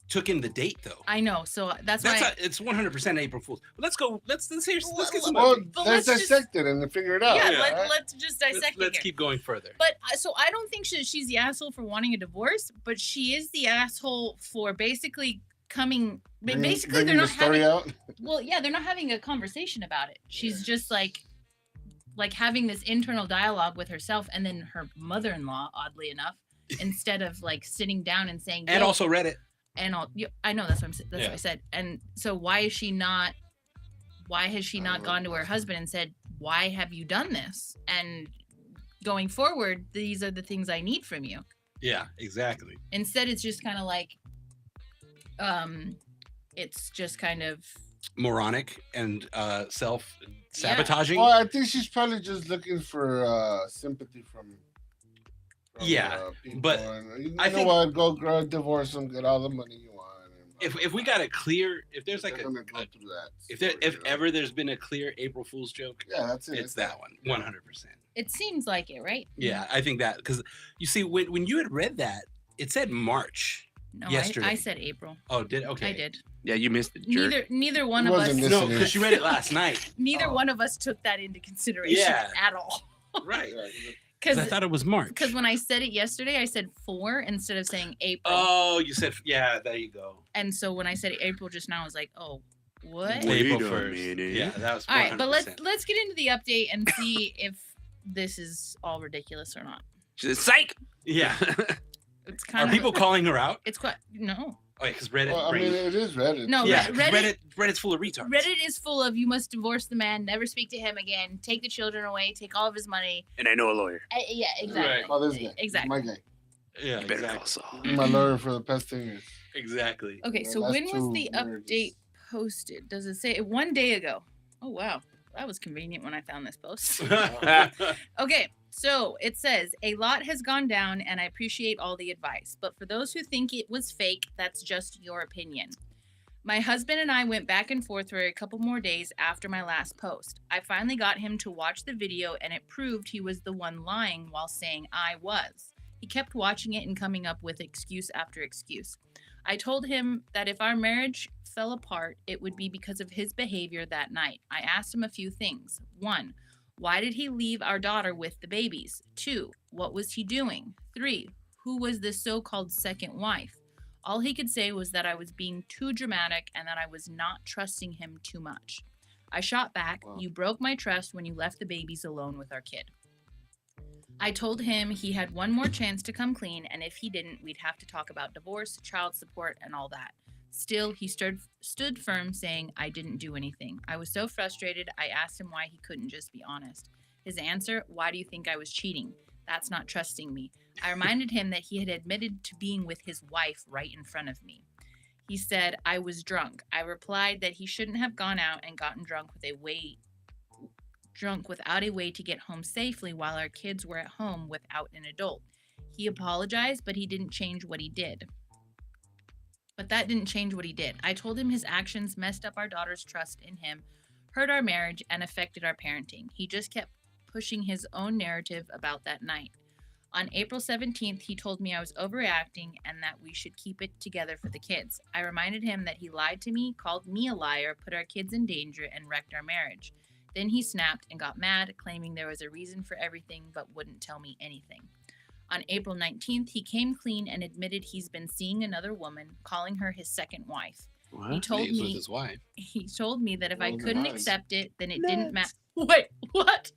Speaker 1: took in the date though.
Speaker 4: I know. So that's why.
Speaker 1: It's 100% April Fool's. Let's go. Let's get some.
Speaker 5: Well,
Speaker 4: But
Speaker 5: let's
Speaker 4: let's just-
Speaker 5: dissect it and figure it out.
Speaker 4: yeah,
Speaker 5: right?
Speaker 4: let's just dissect
Speaker 1: Let's
Speaker 4: it.
Speaker 1: keep going further.
Speaker 4: But so I don't think she's the asshole for wanting a divorce, but she is the asshole for basically coming. Basically,
Speaker 5: Bringing
Speaker 4: they're
Speaker 5: the
Speaker 4: not
Speaker 5: story
Speaker 4: having.
Speaker 5: out.
Speaker 4: Well, yeah, they're not having a conversation about it. She's just like having this internal dialogue with herself and then her mother-in-law, oddly enough, instead of like sitting down and saying.
Speaker 1: And
Speaker 4: "Yo,"
Speaker 1: also read it.
Speaker 4: and I know that's what
Speaker 1: Yeah.
Speaker 4: I said. And so why has she not gone to her husband and said, "Why have you done this?" And going forward, these are the things I need from you.
Speaker 1: Yeah, exactly.
Speaker 4: Instead, it's just kind of like, it's just kind of
Speaker 1: Moronic and self-sabotaging.
Speaker 5: Well, I think she's probably just looking for sympathy from
Speaker 1: Yeah,
Speaker 5: people.
Speaker 1: but
Speaker 5: And, you
Speaker 1: I
Speaker 5: know
Speaker 1: think-
Speaker 5: what? Go girl, divorce them, get all the money you want. And
Speaker 1: if we got a clear, if there's like
Speaker 5: they're gonna go
Speaker 1: a
Speaker 5: through that.
Speaker 1: if
Speaker 5: story,
Speaker 1: ever there's been a clear April Fool's joke,
Speaker 5: yeah, that's it.
Speaker 1: it's that one, 100%.
Speaker 4: it seems like it, right?
Speaker 1: Yeah, I think that because you see when you had read that, it said March.
Speaker 4: No,
Speaker 1: Yesterday.
Speaker 4: I said April.
Speaker 1: Oh, did okay?
Speaker 4: I did.
Speaker 7: Yeah, you missed it, jerk.
Speaker 4: Neither one
Speaker 5: He
Speaker 4: of us.
Speaker 5: wasn't
Speaker 1: No,
Speaker 5: listening.
Speaker 1: because she read it last night.
Speaker 4: Neither
Speaker 1: Oh.
Speaker 4: one of us took that into consideration
Speaker 1: Yeah.
Speaker 4: at all.
Speaker 1: Right.
Speaker 5: Yeah,
Speaker 1: Because I thought it was March.
Speaker 4: Because when I said it yesterday, I said 4 instead of saying April.
Speaker 1: Oh, you said yeah. There you go.
Speaker 4: And so when I said April just now, I was like, oh, what?
Speaker 7: Wait
Speaker 1: April
Speaker 7: a
Speaker 1: 1st.
Speaker 7: minute.
Speaker 1: Yeah, that was. 100%.
Speaker 4: All right, but let's get into the update and see if this is all ridiculous or not.
Speaker 7: She said, psych!
Speaker 1: Yeah.
Speaker 4: It's
Speaker 1: Are
Speaker 4: kind of
Speaker 1: people calling her out?
Speaker 4: It's quite no.
Speaker 1: Oh, because Reddit.
Speaker 5: well, I
Speaker 1: brings-
Speaker 5: mean, it is Reddit.
Speaker 4: No,
Speaker 1: yeah,
Speaker 4: Reddit-
Speaker 1: Reddit's full of retards.
Speaker 4: Reddit is full of you must divorce the man, never speak to him again, take the children away, take all of his money.
Speaker 7: And I know a lawyer.
Speaker 4: Yeah, exactly.
Speaker 1: Right.
Speaker 5: Oh, this guy.
Speaker 4: Exactly.
Speaker 5: My guy.
Speaker 1: Yeah,
Speaker 7: You better call
Speaker 1: exactly.
Speaker 7: Saul.
Speaker 5: He's my lawyer for the past 10 years.
Speaker 1: Exactly.
Speaker 4: Okay,
Speaker 5: Yeah,
Speaker 4: so
Speaker 5: that's
Speaker 4: when was
Speaker 5: too
Speaker 4: the
Speaker 5: weird.
Speaker 4: update posted? Does it say 1 day ago? Oh wow, that was convenient when I found this post. Okay, so it says a lot has gone down and I appreciate all the advice, but for those who think it was fake, that's just your opinion. My husband and I went back and forth for a couple more days after my last post. I finally got him to watch the video and it proved he was the one lying while saying I was. He kept watching it and coming up with excuse after excuse. I told him that if our marriage fell apart, it would be because of his behavior that night. I asked him a few things. 1, why did he leave our daughter with the babies? 2, what was he doing? 3, who was this so-called second wife? All he could say was that I was being too dramatic and that I was not trusting him too much. I shot back,
Speaker 5: Wow.
Speaker 4: you broke my trust when you left the babies alone with our kid. I told him he had one more chance to come clean, and if he didn't, we'd have to talk about divorce, child support, and all that. Still, he stood firm, saying I didn't do anything. I was so frustrated, I asked him why he couldn't just be honest. His answer, why do you think I was cheating? That's not trusting me. I reminded him that he had admitted to being with his wife right in front of me. He said I was drunk. I replied that he shouldn't have gone out and gotten drunk without a way to get home safely while our kids were at home without an adult. He apologized, but he didn't change what he did. But that didn't change what he did. I told him his actions messed up our daughter's trust in him, hurt our marriage, and affected our parenting. He just kept pushing his own narrative about that night. On April 17th, he told me I was overreacting and that we should keep it together for the kids. I reminded him that he lied to me, called me a liar, put our kids in danger, and wrecked our marriage. Then he snapped and got mad, claiming there was a reason for everything but wouldn't tell me anything. On April 19th, he came clean and admitted he's been seeing another woman, calling her his second wife. He told
Speaker 1: With
Speaker 4: me
Speaker 1: his wife.
Speaker 4: he told me that if I
Speaker 5: Oh,
Speaker 4: couldn't
Speaker 5: nice.
Speaker 4: accept it, then it didn't matter. Wait, what?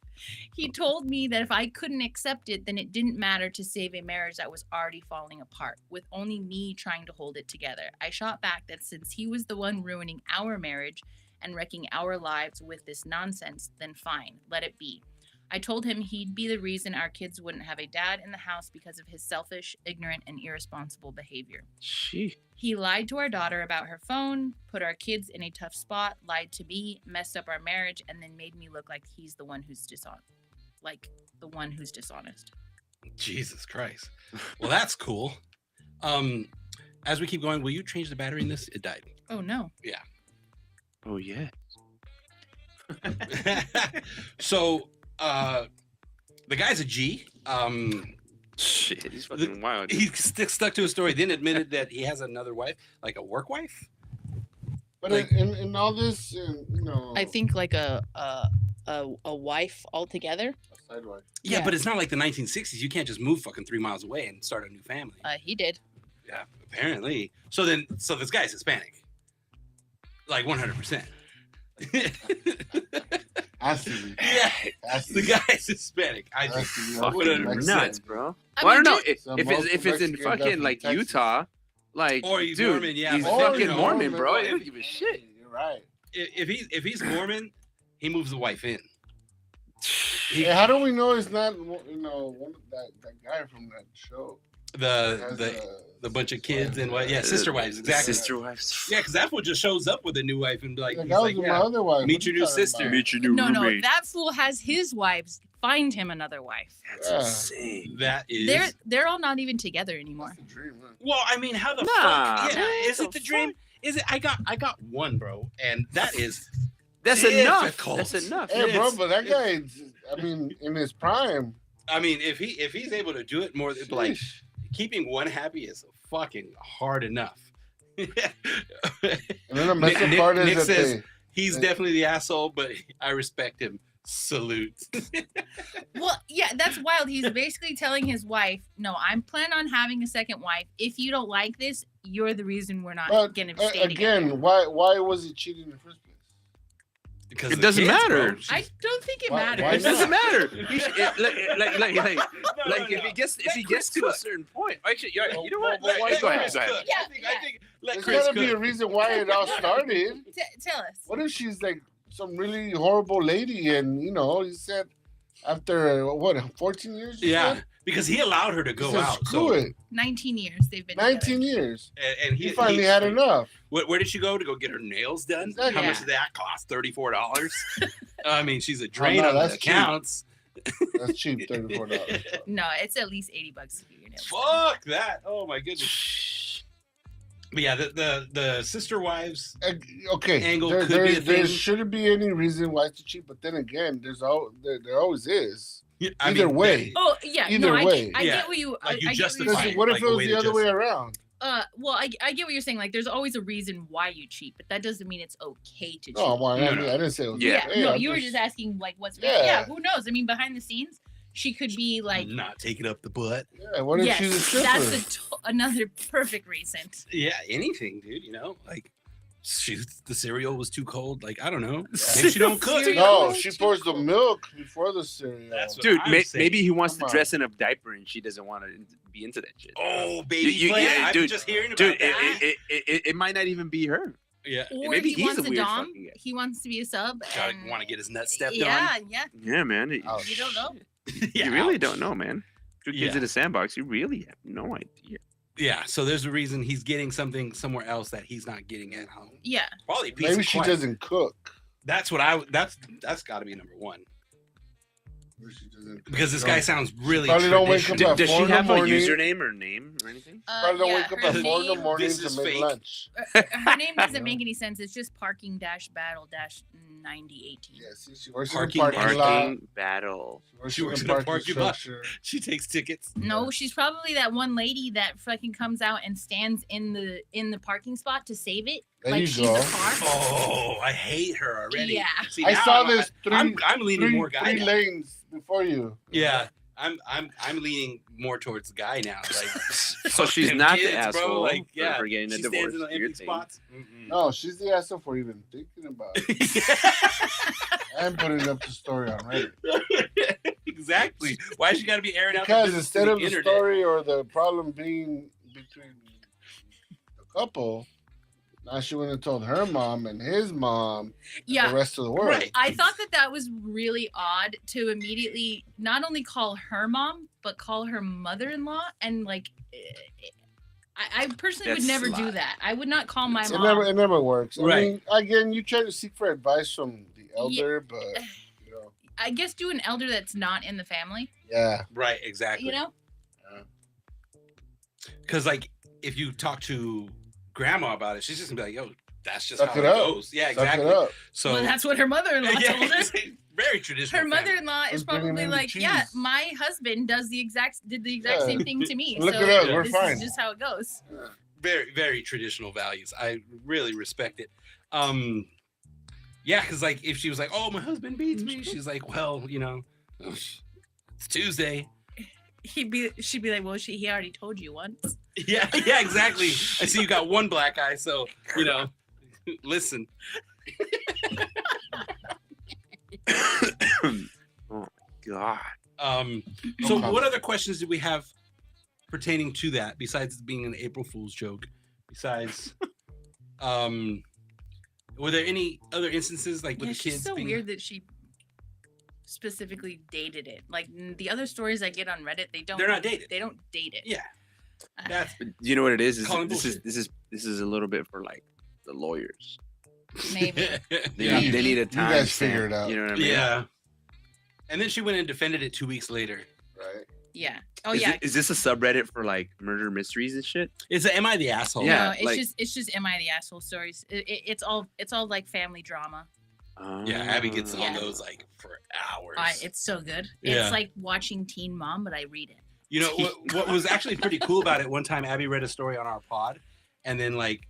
Speaker 4: He told me that if I couldn't accept it, then it didn't matter to save a marriage that was already falling apart, with only me trying to hold it together. I shot back that since he was the one ruining our marriage and wrecking our lives with this nonsense, then fine, let it be. I told him he'd be the reason our kids wouldn't have a dad in the house because of his selfish, ignorant, and irresponsible behavior.
Speaker 7: She.
Speaker 4: He lied to our daughter about her phone, put our kids in a tough spot, lied to me, messed up our marriage, and then made me look like he's the one who's dishonest.
Speaker 1: Jesus Christ. Well, that's cool. As we keep going, will you change the battery in this? It died.
Speaker 4: Oh no.
Speaker 7: Oh yeah.
Speaker 1: So the guy's a G.
Speaker 7: Shit, he's fucking wild.
Speaker 1: He stuck to his story, then admitted that he has another wife, like a work wife.
Speaker 5: But
Speaker 1: Like-
Speaker 5: in all this, you know,
Speaker 9: I think like a wife altogether.
Speaker 5: a side wife.
Speaker 1: Yeah,
Speaker 9: Yeah.
Speaker 1: but it's not like the 1960s. You can't just move fucking 3 miles away and start a new family.
Speaker 9: He did.
Speaker 1: Yeah, apparently. So this guy's Hispanic, like 100%.
Speaker 5: Has to be.
Speaker 1: Yeah,
Speaker 5: Has to
Speaker 1: the
Speaker 5: be.
Speaker 1: guy's Hispanic. I
Speaker 5: Has
Speaker 1: think.
Speaker 5: to be.
Speaker 7: Fucking
Speaker 1: 100%.
Speaker 7: nuts, bro.
Speaker 4: I
Speaker 7: Well, I
Speaker 4: mean,
Speaker 7: don't know
Speaker 4: dude-
Speaker 5: So
Speaker 7: if
Speaker 5: most
Speaker 7: it's in
Speaker 5: Mexicans are
Speaker 7: fucking
Speaker 5: from
Speaker 7: like
Speaker 5: Texas.
Speaker 7: Utah, like
Speaker 1: Or he's
Speaker 7: dude,
Speaker 1: Mormon, yeah,
Speaker 7: he's
Speaker 1: but-
Speaker 7: fucking
Speaker 1: Or
Speaker 7: Mormon,
Speaker 5: Mormon,
Speaker 7: bro.
Speaker 5: right.
Speaker 7: He don't give a shit.
Speaker 5: You're right.
Speaker 1: If he's Mormon, he moves the wife in.
Speaker 5: Hey, how do we know it's not one that guy from that show?
Speaker 1: The bunch of kids and what? Yeah, sister wives, exactly.
Speaker 7: Sister wives.
Speaker 1: Yeah, because that fool just shows up with a new wife and like,
Speaker 5: Like,
Speaker 1: he's
Speaker 5: that was
Speaker 1: like,
Speaker 5: my
Speaker 1: yeah,
Speaker 5: other wife.
Speaker 1: meet
Speaker 5: What
Speaker 1: your
Speaker 5: you
Speaker 1: new
Speaker 5: talking
Speaker 1: sister.
Speaker 5: about?
Speaker 7: Meet your new
Speaker 4: No,
Speaker 7: roommate.
Speaker 4: that fool has his wives. Find him another wife.
Speaker 7: That's
Speaker 5: Yeah.
Speaker 7: insane.
Speaker 1: that is.
Speaker 4: They're all not even together anymore.
Speaker 5: That's the dream, huh?
Speaker 1: Well, I mean, how the
Speaker 7: Nah,
Speaker 1: fuck? Yeah,
Speaker 7: man,
Speaker 1: is
Speaker 7: what
Speaker 1: it the
Speaker 7: the
Speaker 1: dream? Is it? I got one, bro, and that is.
Speaker 7: That's enough.
Speaker 1: Difficult.
Speaker 7: That's enough.
Speaker 5: Hey, bro,
Speaker 1: It's-
Speaker 5: but that guy, I mean, in his prime,
Speaker 1: I mean, if he's able to do it more, like
Speaker 5: sheesh.
Speaker 1: keeping one happy is fucking hard enough.
Speaker 5: And then the messed up part
Speaker 1: Nick
Speaker 5: is that
Speaker 1: says
Speaker 5: they,
Speaker 1: he's
Speaker 5: they-
Speaker 1: definitely the asshole, but I respect him. Salute.
Speaker 4: Well, yeah, that's wild. He's basically telling his wife, "No, I'm planning on having a second wife. If you don't like this, you're the reason we're not
Speaker 5: but
Speaker 4: gonna stay together."
Speaker 5: again, why was he cheating in the first place?
Speaker 1: Because
Speaker 7: It
Speaker 1: the
Speaker 7: doesn't
Speaker 1: kids,
Speaker 7: matter.
Speaker 1: bro.
Speaker 4: I don't think it
Speaker 5: Why-
Speaker 4: matters.
Speaker 5: why
Speaker 7: It doesn't
Speaker 5: not?
Speaker 7: matter. You should, like
Speaker 1: no.
Speaker 7: if he gets
Speaker 1: Let
Speaker 7: to a
Speaker 1: Chris cook.
Speaker 7: certain point. Actually, you know
Speaker 5: Well,
Speaker 7: what?
Speaker 5: well, why
Speaker 7: Go ahead.
Speaker 5: not?
Speaker 7: Go ahead.
Speaker 1: Cook.
Speaker 4: Yeah,
Speaker 1: I think let
Speaker 5: There's
Speaker 1: Chris
Speaker 5: gotta be a
Speaker 1: cook.
Speaker 5: reason why it all started.
Speaker 4: Tell us.
Speaker 5: What if she's like some really horrible lady, and he said after 14 years? you
Speaker 1: Yeah,
Speaker 5: said?
Speaker 1: because he allowed her to
Speaker 5: He
Speaker 1: go
Speaker 5: said,
Speaker 1: out.
Speaker 5: Screw
Speaker 1: So,
Speaker 5: it.
Speaker 4: 19 years they've been
Speaker 5: 19
Speaker 4: together.
Speaker 5: years.
Speaker 1: and
Speaker 5: He finally had enough.
Speaker 1: Where did she go to go get her nails done?
Speaker 5: Exactly.
Speaker 1: How much
Speaker 4: Yeah.
Speaker 1: did that cost? $34. I mean, she's a drain
Speaker 5: no,
Speaker 1: on the
Speaker 5: that's cheap.
Speaker 1: accounts.
Speaker 5: That's cheap, $34.
Speaker 4: No, it's at least $80 to do your nails.
Speaker 1: Fuck that! Oh my goodness. But yeah, the sister wives.
Speaker 5: Okay,
Speaker 1: Angle
Speaker 5: there,
Speaker 1: could
Speaker 5: there,
Speaker 1: be a
Speaker 5: there
Speaker 1: thing.
Speaker 5: shouldn't be any reason why it's cheap, but then again, there always is.
Speaker 1: I
Speaker 5: Either
Speaker 1: mean,
Speaker 5: way.
Speaker 4: Oh yeah,
Speaker 5: Either
Speaker 4: no, I
Speaker 5: way.
Speaker 4: get, I
Speaker 1: Yeah,
Speaker 4: get what you.
Speaker 1: like you
Speaker 4: I get what
Speaker 1: justify
Speaker 4: you're
Speaker 5: Because
Speaker 1: Fine,
Speaker 4: saying.
Speaker 5: what if
Speaker 1: like
Speaker 5: it
Speaker 1: a
Speaker 5: was
Speaker 1: way
Speaker 5: the
Speaker 1: to
Speaker 5: other way
Speaker 1: justify-
Speaker 5: around?
Speaker 4: Well, I get what you're saying. Like, there's always a reason why you cheat, but that doesn't mean it's okay to cheat.
Speaker 5: No, well,
Speaker 1: No,
Speaker 5: I
Speaker 1: no.
Speaker 5: didn't say it was.
Speaker 7: Yeah.
Speaker 5: okay,
Speaker 4: no,
Speaker 5: I'm
Speaker 4: you were just asking like what's
Speaker 5: Yeah.
Speaker 4: yeah. Who knows? I mean, behind the scenes, she could be like
Speaker 1: not taking up the butt.
Speaker 5: Yeah, what if
Speaker 4: yes,
Speaker 5: she's a stripper?
Speaker 4: that's another perfect reason.
Speaker 1: Yeah, anything, dude. The cereal was too cold. Like I don't know. Maybe she don't cook.
Speaker 5: No, she pours the milk before the cereal.
Speaker 1: That's what
Speaker 7: Dude,
Speaker 1: I'm saying.
Speaker 7: maybe he wants
Speaker 5: Come
Speaker 7: to dress in a diaper and she doesn't want to be into that shit.
Speaker 1: Oh, baby,
Speaker 7: You-
Speaker 1: play.
Speaker 7: yeah,
Speaker 1: I'm
Speaker 7: dude,
Speaker 1: just hearing about
Speaker 7: Dude,
Speaker 1: that.
Speaker 7: it might not even be her.
Speaker 1: Yeah,
Speaker 4: Or
Speaker 7: maybe
Speaker 4: he
Speaker 7: he's
Speaker 4: wants
Speaker 7: a
Speaker 4: a
Speaker 7: weird
Speaker 4: dom.
Speaker 7: fucking guy.
Speaker 4: He wants to be a sub. and
Speaker 1: want to get his nuts stepped
Speaker 4: yeah, yeah.
Speaker 7: Yeah, man.
Speaker 5: Oh,
Speaker 4: You don't know.
Speaker 1: on.
Speaker 7: You really don't know, man. 2 kids
Speaker 1: Yeah.
Speaker 7: in a sandbox. You really have no idea.
Speaker 1: Yeah, so there's a reason he's getting something somewhere else that he's not getting at home.
Speaker 4: Yeah.
Speaker 1: Probably peace
Speaker 5: Maybe
Speaker 1: and
Speaker 5: she
Speaker 1: quiet.
Speaker 5: doesn't cook.
Speaker 1: That's what that's got to be number one.
Speaker 5: Or she doesn't.
Speaker 1: Because this guy sounds really
Speaker 5: Probably don't wake up
Speaker 1: traditional.
Speaker 5: at
Speaker 7: Does
Speaker 5: 4
Speaker 7: she
Speaker 5: in the
Speaker 7: have a
Speaker 5: morning.
Speaker 7: username or name or anything?
Speaker 5: Probably don't wake up
Speaker 4: her
Speaker 5: at 4 in the
Speaker 4: name-
Speaker 5: morning
Speaker 1: This
Speaker 5: to
Speaker 1: is
Speaker 5: make
Speaker 1: fake.
Speaker 5: lunch.
Speaker 4: Her name doesn't make any sense. It's just parking-battle-9018.
Speaker 5: Yeah, see, she works
Speaker 1: Parking
Speaker 5: in the parking lot.
Speaker 7: Parking battle.
Speaker 1: She works in a parking lot. She takes tickets.
Speaker 4: No, she's probably that one lady that fucking comes out and stands in the parking spot to save it.
Speaker 5: There
Speaker 4: like
Speaker 5: you
Speaker 4: she's
Speaker 5: go.
Speaker 4: the car.
Speaker 1: Oh, I hate her already.
Speaker 4: Yeah.
Speaker 1: See,
Speaker 5: I
Speaker 1: now
Speaker 5: saw
Speaker 1: I'm-
Speaker 5: this
Speaker 1: I'm leaning more guy.
Speaker 5: three
Speaker 1: now.
Speaker 5: lanes before you.
Speaker 1: Yeah, I'm leaning more towards the guy now. Like,
Speaker 7: So she's
Speaker 1: them
Speaker 7: not
Speaker 1: kids,
Speaker 7: the asshole
Speaker 1: bro. Like,
Speaker 7: for-
Speaker 1: yeah,
Speaker 7: for getting a
Speaker 1: she
Speaker 7: divorce.
Speaker 1: stands in the
Speaker 7: Do your
Speaker 1: empty
Speaker 7: thing.
Speaker 1: spots.
Speaker 5: No, she's the asshole for even thinking about it. And putting up the story on Reddit.
Speaker 1: Exactly. Why she got to be airing out?
Speaker 5: Because
Speaker 1: the business to
Speaker 5: instead
Speaker 1: the
Speaker 5: of the
Speaker 1: internet?
Speaker 5: story or the problem being between the couple, now she went and told her mom and his mom,
Speaker 4: Yeah.
Speaker 5: the rest of the world.
Speaker 1: Right.
Speaker 4: I thought that was really odd to immediately not only call her mom, but call her mother-in-law. And like, I personally would
Speaker 7: That's
Speaker 4: never
Speaker 7: sly.
Speaker 4: do that. I would not call my
Speaker 5: It
Speaker 4: mom.
Speaker 5: never works. I
Speaker 1: Right.
Speaker 5: mean, again, you try to seek for advice from the elder, but you know,
Speaker 4: I guess do an elder that's not in the family.
Speaker 5: yeah.
Speaker 1: Right. Exactly.
Speaker 4: You know?
Speaker 1: Because like, if you talk to grandma about it, she's just gonna be like, "Yo, that's just
Speaker 5: Suck
Speaker 1: how
Speaker 5: it
Speaker 1: it
Speaker 5: up.
Speaker 1: goes." Yeah.
Speaker 5: Suck
Speaker 1: Exactly.
Speaker 5: it up.
Speaker 1: So
Speaker 4: Well, that's what her mother-in-law
Speaker 1: yeah,
Speaker 4: told her.
Speaker 1: very traditional.
Speaker 4: Her
Speaker 1: family.
Speaker 4: mother-in-law is
Speaker 5: Just bringing
Speaker 4: probably
Speaker 5: in the
Speaker 4: like, yeah,
Speaker 5: cheese.
Speaker 4: my husband did the exact
Speaker 5: Yeah.
Speaker 4: same thing to me.
Speaker 5: Look
Speaker 4: so
Speaker 5: at us,
Speaker 1: we're
Speaker 4: this
Speaker 5: fine.
Speaker 4: is just how it goes.
Speaker 1: Very, very traditional values. I really respect it. Yeah, because like if she was like, "Oh, my husband beats me," she's like, "Well, you know, it's Tuesday."
Speaker 4: She'd be like, well, he already told you once.
Speaker 1: Yeah, yeah, exactly. I see you got one black eye, so you know, listen.
Speaker 7: Oh God.
Speaker 1: So
Speaker 5: comment.
Speaker 1: what other questions do we have pertaining to that besides being an April Fool's joke? Besides, were there any other instances like with
Speaker 4: Yeah,
Speaker 1: the kids
Speaker 4: it's just so
Speaker 1: being
Speaker 4: weird that she specifically dated it. Like the other stories I get on Reddit,
Speaker 1: They're not dated.
Speaker 4: They don't date it.
Speaker 1: Yeah. That's
Speaker 7: But you know what it is?
Speaker 1: Calling
Speaker 7: This
Speaker 1: bullshit.
Speaker 7: is a little bit for like the lawyers.
Speaker 4: Maybe.
Speaker 7: They need a time.
Speaker 5: guys figure it out.
Speaker 7: You know what I mean?
Speaker 1: Yeah. And then she went and defended it 2 weeks later.
Speaker 5: Right.
Speaker 4: Yeah. Oh
Speaker 7: Is
Speaker 4: yeah.
Speaker 7: Is this a subreddit for like murder mysteries and shit?
Speaker 1: It's a Am I the Asshole?
Speaker 7: Yeah,
Speaker 4: No, it's
Speaker 7: like-
Speaker 4: just am I the asshole stories. It's all like family drama.
Speaker 1: Yeah, Abby gets on
Speaker 4: Yeah.
Speaker 1: those like for hours.
Speaker 4: It's so good.
Speaker 1: Yeah.
Speaker 4: It's like watching Teen Mom, but I read it.
Speaker 1: You know what was actually pretty cool about it? One time, Abby read a story on our pod, and then like